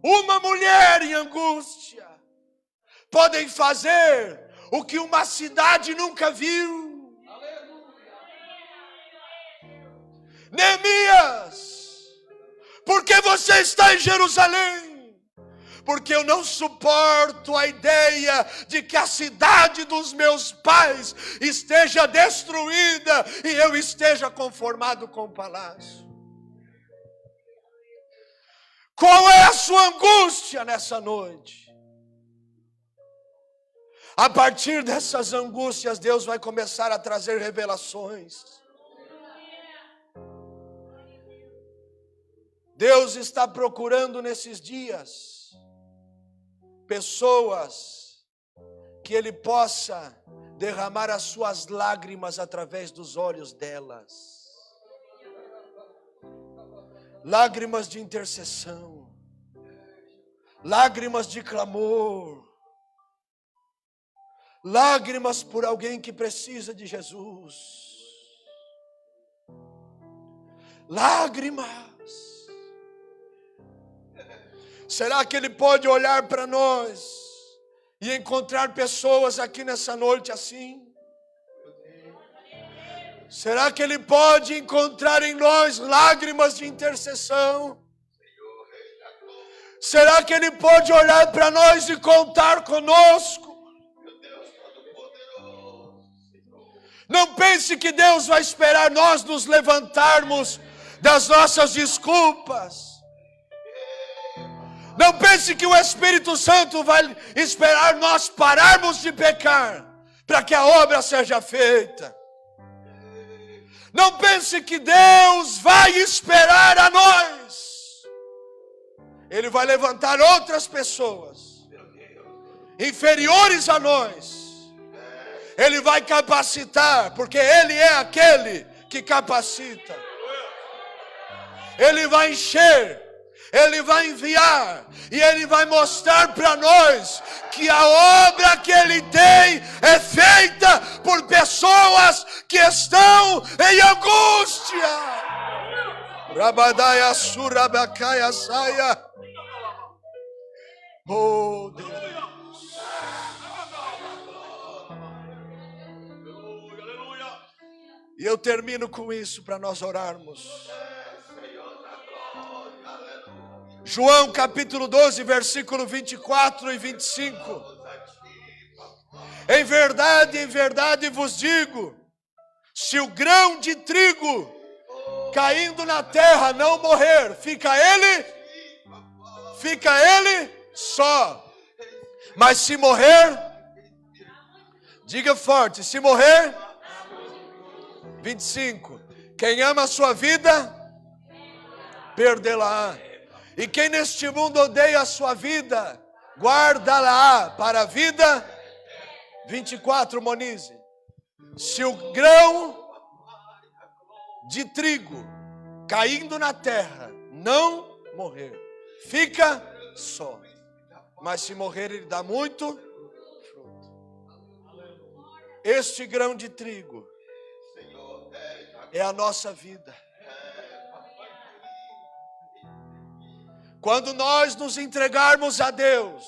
uma mulher em angústia, podem fazer o que uma cidade nunca viu. Neemias, por que você está em Jerusalém? Porque eu não suporto a ideia de que a cidade dos meus pais esteja destruída e eu esteja conformado com o palácio. Qual é a sua angústia nessa noite? A partir dessas angústias, Deus vai começar a trazer revelações. Deus está procurando nesses dias pessoas que Ele possa derramar as suas lágrimas através dos olhos delas. Lágrimas de intercessão, lágrimas de clamor, lágrimas por alguém que precisa de Jesus. Lágrimas. Será que Ele pode olhar para nós e encontrar pessoas aqui nessa noite assim? Será que Ele pode encontrar em nós lágrimas de intercessão? Será que Ele pode olhar para nós e contar conosco? Não pense que Deus vai esperar nós nos levantarmos das nossas desculpas. Não pense que o Espírito Santo vai esperar nós pararmos de pecar para que a obra seja feita. Não pense que Deus vai esperar a nós. Ele vai levantar outras pessoas inferiores a nós. Ele vai capacitar, porque Ele é aquele que capacita. Ele vai encher Ele vai enviar e Ele vai mostrar para nós que a obra que Ele tem é feita por pessoas que estão em angústia. Rabadaya surabakaya saia. Oh Deus. E eu termino com isso para nós orarmos. João capítulo 12, versículo 24 e 25. Em verdade vos digo, se o grão de trigo caindo na terra não morrer, fica ele só. Mas se morrer, diga forte, se morrer, 25. Quem ama a sua vida, perdê-la. E quem neste mundo odeia a sua vida, guarda-la para a vida. 24, Monize. Se o grão de trigo caindo na terra não morrer, fica só. Mas se morrer, ele dá muito fruto. Este grão de trigo é a nossa vida. Quando nós nos entregarmos a Deus,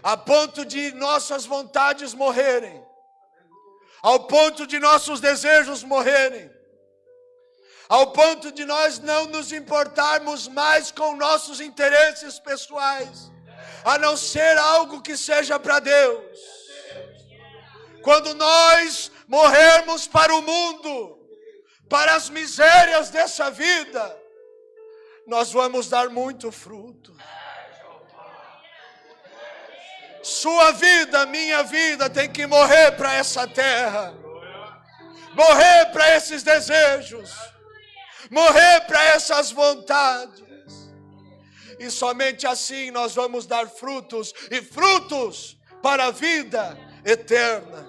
a ponto de nossas vontades morrerem, ao ponto de nossos desejos morrerem, ao ponto de nós não nos importarmos mais com nossos interesses pessoais, a não ser algo que seja para Deus. Quando nós morrermos para o mundo, para as misérias dessa vida, nós vamos dar muito fruto. Sua vida, minha vida, tem que morrer para essa terra, morrer para esses desejos, morrer para essas vontades. E somente assim nós vamos dar frutos, e frutos para a vida eterna.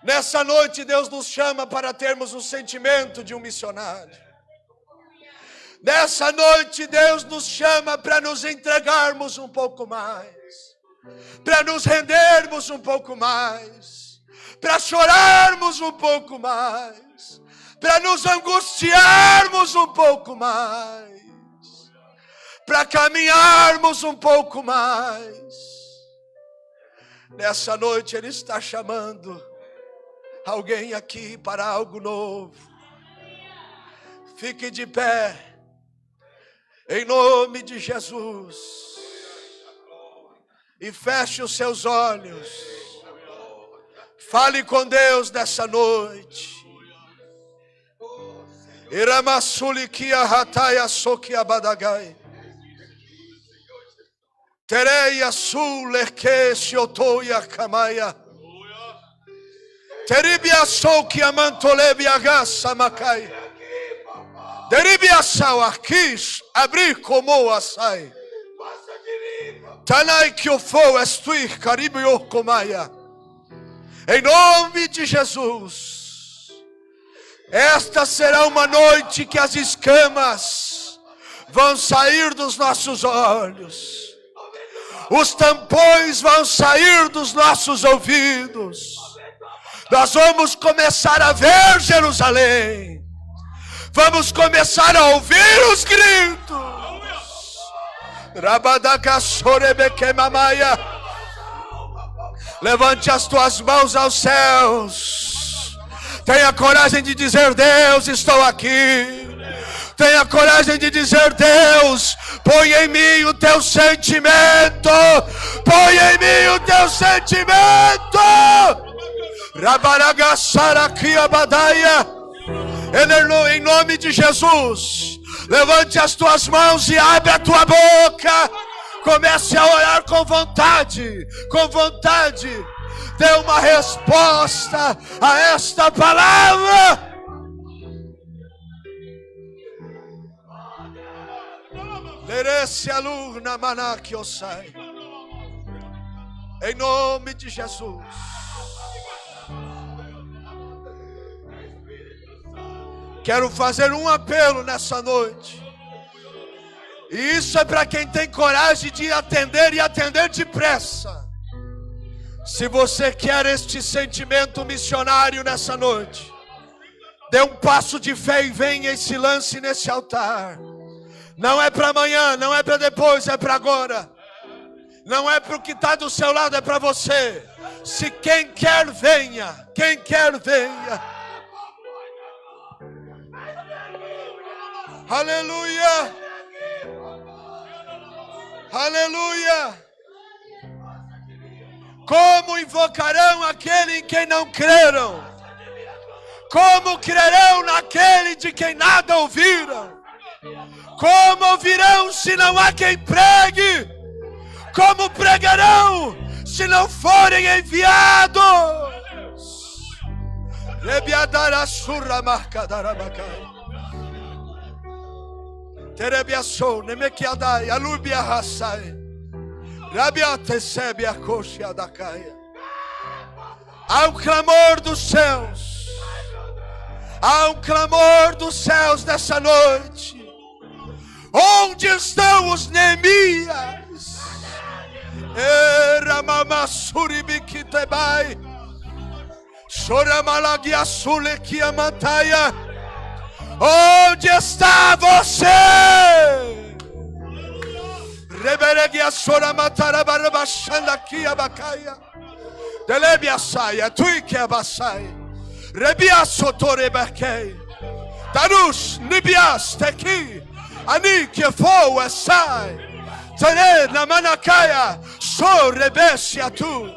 Nessa noite Deus nos chama para termos o sentimento de um missionário. Nessa noite Deus nos chama para nos entregarmos um pouco mais, para nos rendermos um pouco mais, para chorarmos um pouco mais, para nos angustiarmos um pouco mais, para caminharmos um pouco mais. Nessa noite Ele está chamando alguém aqui para algo novo. Fique de pé. Em nome de Jesus. E feche os seus olhos. Fale com Deus nessa noite. Iramasulikia hataya sokia badagai. Tereia suleke siotoya kamaya. Teribia sokia mantolebia gassa makai. Deribia sauarquis, abrir como assai. Tanai que o fogo estuir, caribio comaia. Em nome de Jesus. Esta será uma noite que as escamas vão sair dos nossos olhos. Os tampões vão sair dos nossos ouvidos. Nós vamos começar a ver Jerusalém. Vamos começar a ouvir os gritos. Levante as tuas mãos aos céus. Tenha coragem de dizer: Deus, estou aqui. Tenha coragem de dizer: Deus, põe em mim o teu sentimento. Põe em mim o teu sentimento. Rabaragassarakiabadaia. Em nome de Jesus, levante as tuas mãos e abre a tua boca. Comece a orar com vontade, com vontade. Dê uma resposta a esta palavra. Em nome de Jesus. Quero fazer um apelo nessa noite. E isso é para quem tem coragem de atender e atender depressa. Se você quer este sentimento missionário nessa noite, dê um passo de fé e venha e se lance nesse altar. Não é para amanhã, não é para depois, é para agora. Não é para o que está do seu lado, é para você. Se quem quer, venha. Quem quer, venha. Aleluia. Aleluia. Como invocarão aquele em quem não creram? Como crerão naquele de quem nada ouviram? Como ouvirão se não há quem pregue? Como pregarão se não forem enviados? Rebiadarasurra marcadarabacai. Terebiassou, nemequiadai, alubia raçai. Rabiatesebe a coxa da caia. Há um clamor dos céus. Há um clamor dos céus nessa noite. Onde estão os Neemias? Era mamassuribiquitebai. Choramalaguiassulequiamataia. Onde está você? Rebereguiassora matarabarabachanda aqui abacaia. Delebiasaia, tuique abaçai. Rebiassotorebaquei. Darush, nibias, tequi. Ani que for sai. Tere na manacaia. Sou rebesse a tu.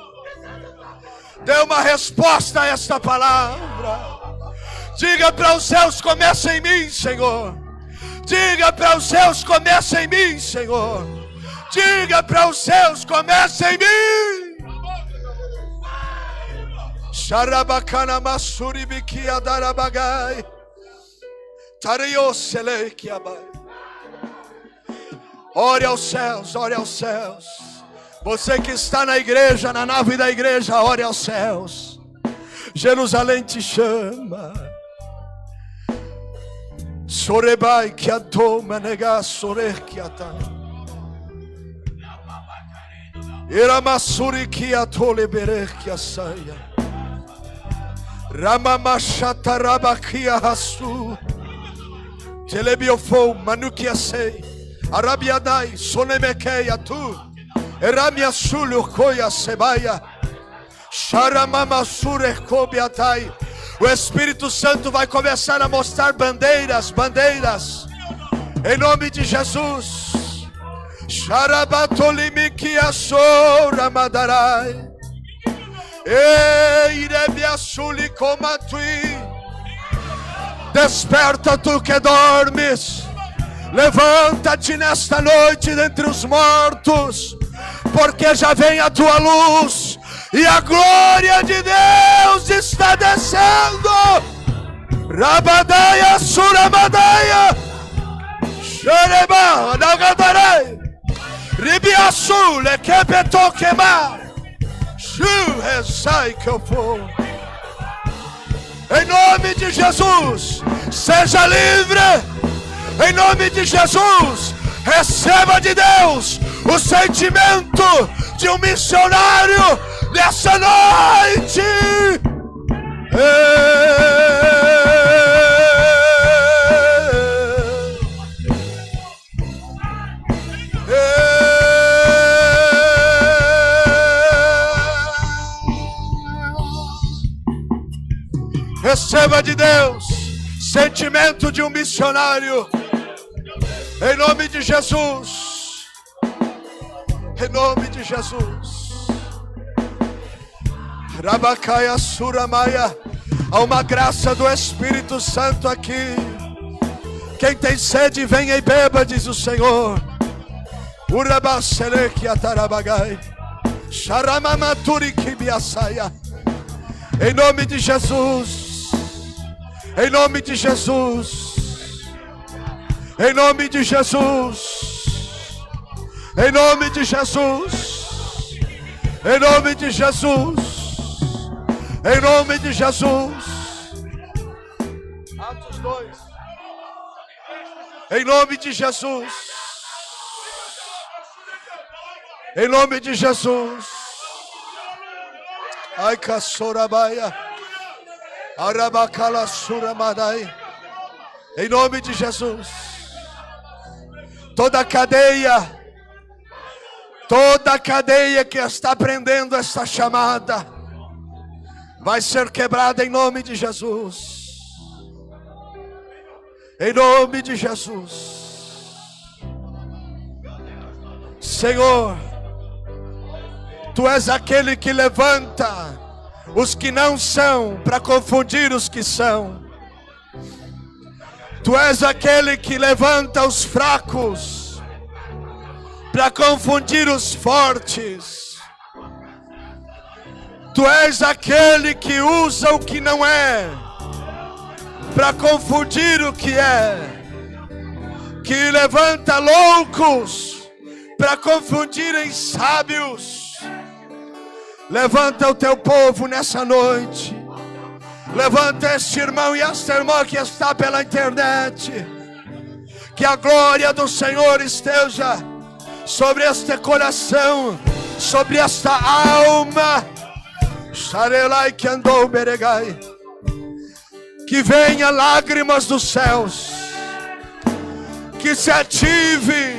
Dê uma resposta a esta palavra. Diga para os céus, começa em mim, Senhor. Diga para os céus, começa em mim, Senhor. Diga para os céus, começa em mim. Xarabacana massuribiquia darabagai. Tarioselequiabai. Ore aos céus, ore aos céus. Você que está na igreja, na nave da igreja, ore aos céus. Jerusalém te chama. Sorebai que atoma negar sorer que ata. Iramassuri que atole berer que asaia. Ramamachata rabaquia rasu. Telebiofou manuquia sei. Arabiadai sonemequeia tu. Eramia sulho coia sebaia. Sharamamassure cobiatai. O Espírito Santo vai começar a mostrar bandeiras, bandeiras. Em nome de Jesus. Sharabatolimikia sora madarai. Eirebiasuli comatui. Desperta tu que dormes. Levanta-te nesta noite dentre os mortos, porque já vem a tua luz. E a glória de Deus está descendo. Rabadaia, Suramadaia. Xereba, Nagadarei. Ribiaçu, Lequepetoquema. Churresai que eu for. Em nome de Jesus, seja livre. Em nome de Jesus, receba de Deus o sentimento de um missionário nessa noite. Receba de Deus sentimento de um missionário. Em nome de Jesus. Em nome de Jesus. Rabacaia Suramaia. Há uma graça do Espírito Santo aqui. Quem tem sede, venha e beba, diz o Senhor. Urabaseleque atarabagai. Charamamaturi kibiasaia. Em nome de Jesus. Em nome de Jesus. Em nome de Jesus. Em nome de Jesus. Em nome de Jesus. Em nome de Jesus. Atos 2. Em nome de Jesus. Em nome de Jesus. Ai, Kassorabaia. Arabacala Suramadai. Em nome de Jesus. Toda cadeia que está prendendo essa chamada vai ser quebrada em nome de Jesus. Em nome de Jesus. Senhor, Tu és aquele que levanta os que não são para confundir os que são. Tu és aquele que levanta os fracos para confundir os fortes. Tu és aquele que usa o que não é para confundir o que é. Que levanta loucos para confundirem sábios. Levanta o teu povo nessa noite. Levanta este irmão e esta irmã que está pela internet. Que a glória do Senhor esteja sobre este coração, sobre esta alma. Que venha lágrimas dos céus. Que se ative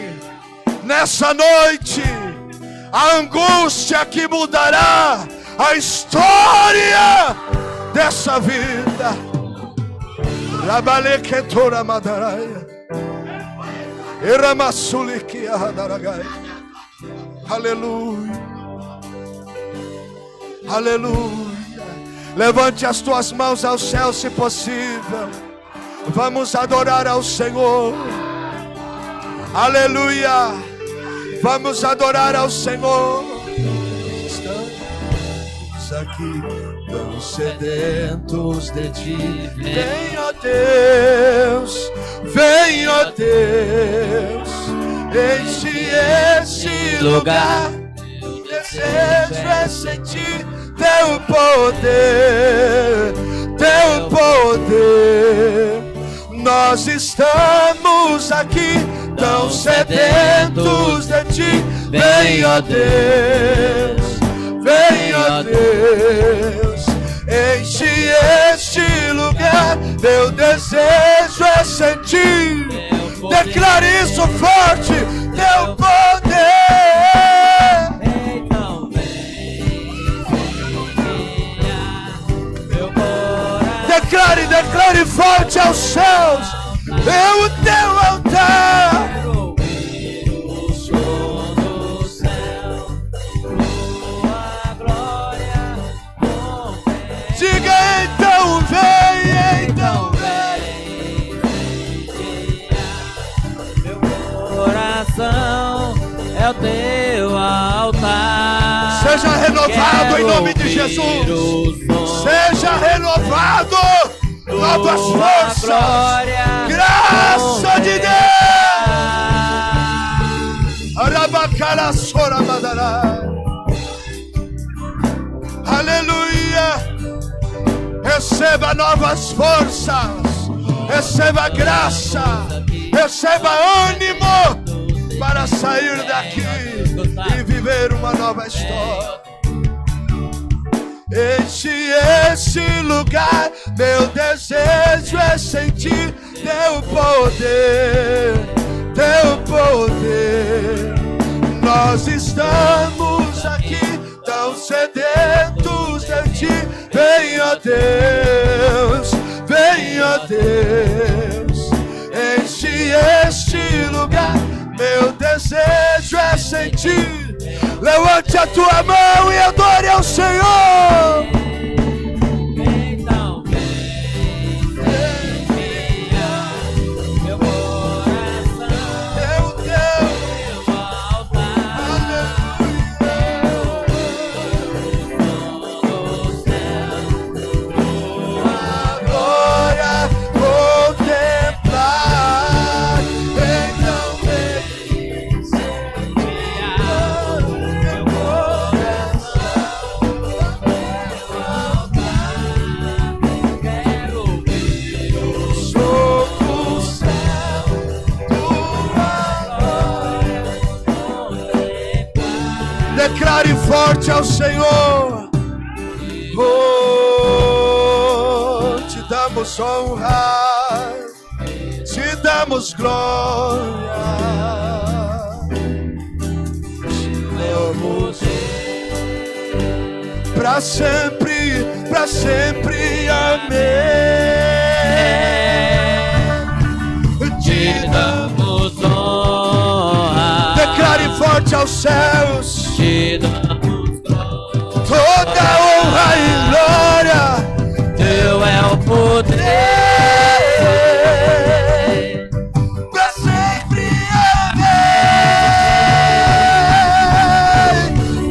nessa noite a angústia que mudará a história dessa vida. Rabaleketora Madaraia. Eramassulikia Hadaragai. Aleluia. Aleluia. Levante as tuas mãos ao céu, se possível. Vamos adorar ao Senhor. Aleluia. Vamos adorar ao Senhor. Estamos aqui tão sedentos de Ti. Vem, ó Deus. Vem, ó Deus. Enche esse lugar. O desejo é sentir Teu poder. Teu poder. Nós estamos aqui tão sedentos de Ti. Vem, ó Deus. Vem, ó Deus. Enche este lugar. Meu desejo é sentir. Declare isso forte. Teu poder. Então Declare forte aos céus. É o teu altar. quero ouvir o som do céu. Tua glória contém. Diga então vem, então vem. Meu coração é o teu altar. Seja renovado Quero em nome de ouvir Jesus. o som. Seja renovado. Novas Tua forças. glória Graça de contém. Deus. Arabacala Sora Madará. Aleluia. Receba novas forças. Receba graça. Receba ânimo para sair daqui e viver uma nova história. Enche esse lugar. Meu desejo é sentir Teu poder. Teu poder. Nós estamos aqui tão sedentos de Ti. Vem, ó Deus. Vem, ó Deus. Enche este lugar. Meu desejo é sentir. Levante a tua mão e adore ao Senhor. Então meu coração É o teu altar. glória contemplar. Então vem. Meu coração forte ao Senhor. Oh, te damos honra, te damos glória. Para sempre, amém. Te damos honra. Declare forte aos céus. Te damos glória. Toda honra e glória. Teu é o poder. Para sempre, amém.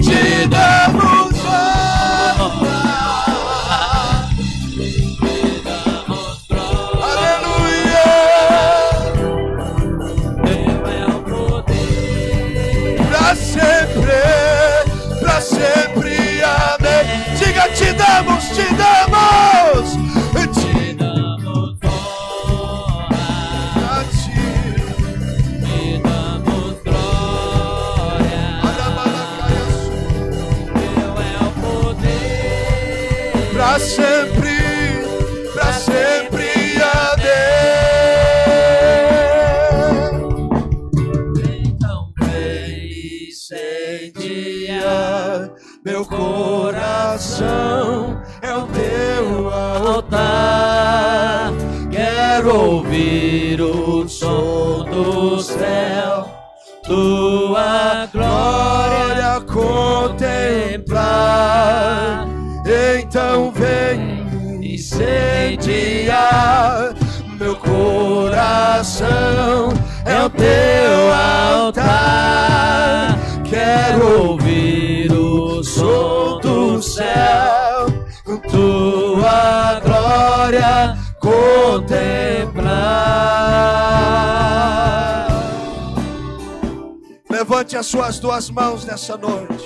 Te damos honra. Aleluia. Teu é o poder. Para sempre, amém. Diga, te damos, te damos. Te damos honra. A ti. Te damos glória. Teu é o poder. Para sempre, amém. Então vem e incendia Meu coração é o teu altar. Quero ouvir o som do céu, tua glória contemplar. Então vem incendiar meu coração é o teu altar. Quero ouvir o som do céu, tua glória contemplar. Levante as suas duas mãos nessa noite.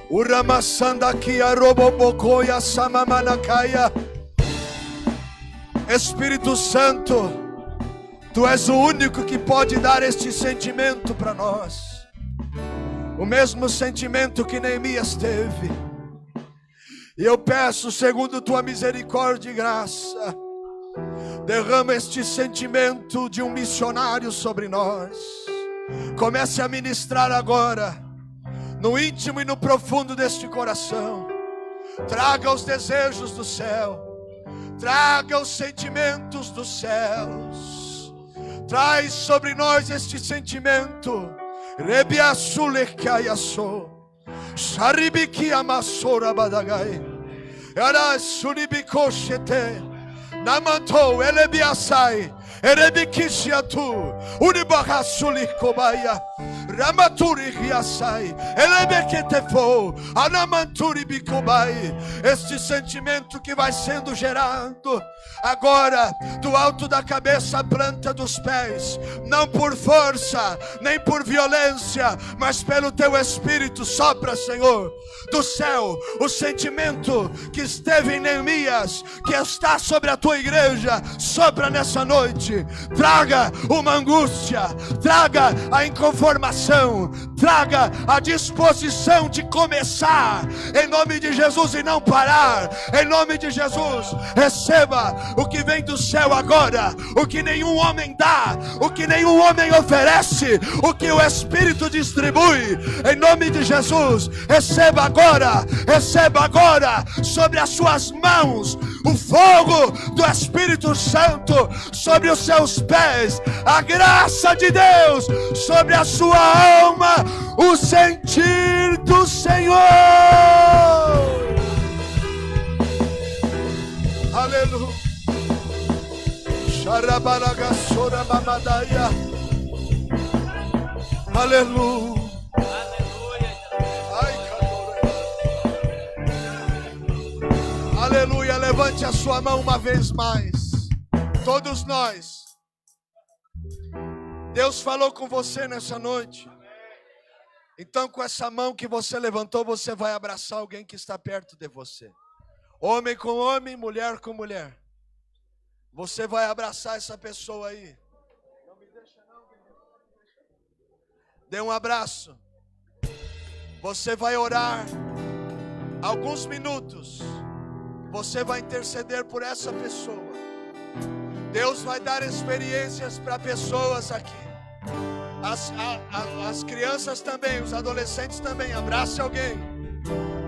Uramasandakia robobokoya samamanakaya. Espírito Santo, Tu és o único que pode dar este sentimento para nós. O mesmo sentimento que Neemias teve. E eu peço, segundo Tua misericórdia e graça, derrama este sentimento de um missionário sobre nós. Comece a ministrar agora, no íntimo e no profundo deste coração. Traga os desejos do céu, traga os sentimentos dos céus. Traz sobre nós este sentimento. Rebiasulekayaso, Sharibikiamasora badagai, Arasulibikoshete, Namanto elebiasai, Erebikishiatu, Unibahasulikobaya, Ramaturi Riasai, Elebeketefo, Anamanturi Bikobai. Este sentimento que vai sendo gerado agora do alto da cabeça à planta dos pés, não por força, nem por violência, mas pelo Teu Espírito. Sopra, Senhor, do céu, o sentimento que esteve em Neemias, que está sobre a Tua igreja. Sopra nessa noite, traga uma angústia, traga a inconformação, traga a disposição de começar, em nome de Jesus, e não parar, em nome de Jesus. Receba o que vem do céu agora, o que nenhum homem dá, o que nenhum homem oferece, o que o Espírito distribui, em nome de Jesus. Receba agora sobre as suas mãos o fogo do Espírito Santo, sobre os seus pés a graça de Deus, sobre a sua alma o sentir do Senhor. Aleluia. Xarabaragasora mamadaya. Aleluia. Aleluia. Levante a sua mão uma vez mais. Todos nós. Deus falou com você nessa noite. Então, com essa mão que você levantou, você vai abraçar alguém que está perto de você. Homem com homem, mulher com mulher. Você vai abraçar essa pessoa aí. Não me deixa não. Dê um abraço. Você vai orar alguns minutos. Você vai interceder por essa pessoa. Deus vai dar experiências para pessoas aqui. As crianças também, os adolescentes também. Abrace alguém.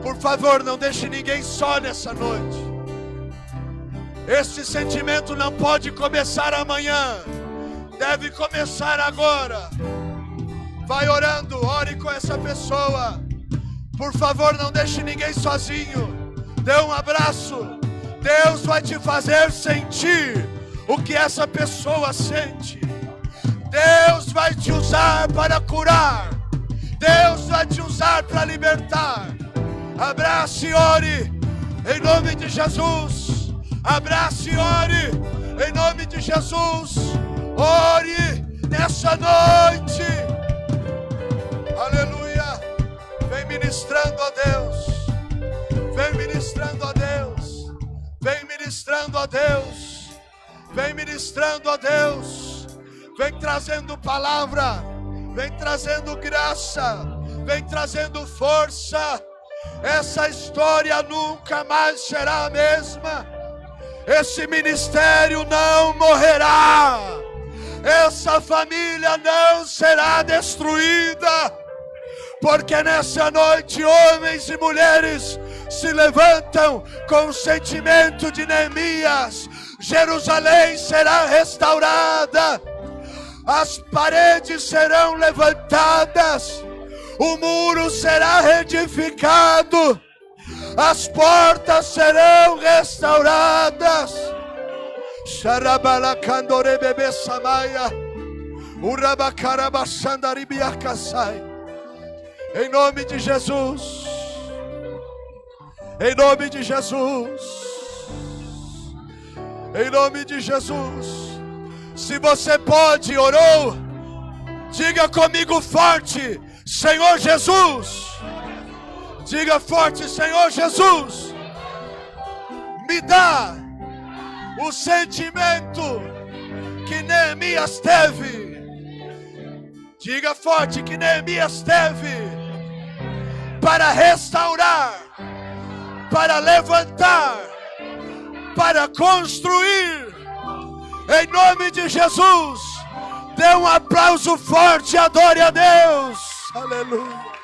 Por favor, não deixe ninguém só nessa noite. Este sentimento não pode começar amanhã. Deve começar agora. Vai orando, ore com essa pessoa. Por favor, não deixe ninguém sozinho. Dê um abraço. Deus vai te fazer sentir o que essa pessoa sente. Deus vai te usar para curar. Deus vai te usar para libertar. Abrace e ore em nome de Jesus. Abrace e ore em nome de Jesus. Ore nessa noite. Aleluia. Vem ministrando a Deus. Vem ministrando a Deus. Vem ministrando a Deus. Vem ministrando a Deus. Vem trazendo palavra. Vem trazendo graça. Vem trazendo força. Essa história nunca mais será a mesma. Esse ministério não morrerá. Essa família não será destruída. Porque nessa noite homens e mulheres se levantam com o sentimento de Neemias. Jerusalém será restaurada. As paredes serão levantadas. O muro será reedificado. As portas serão restauradas. Sharabalakandore bebe samaya. Urabakarabasandaribiakasai. Em nome de Jesus. Em nome de Jesus. Em nome de Jesus. Se você pode, orou, diga comigo forte: Senhor Jesus. Diga forte: Senhor Jesus, me dá o sentimento que Neemias teve. Diga forte que Neemias teve, para restaurar, para levantar, para construir. Em nome de Jesus, dê um aplauso forte, adore a Deus. Aleluia.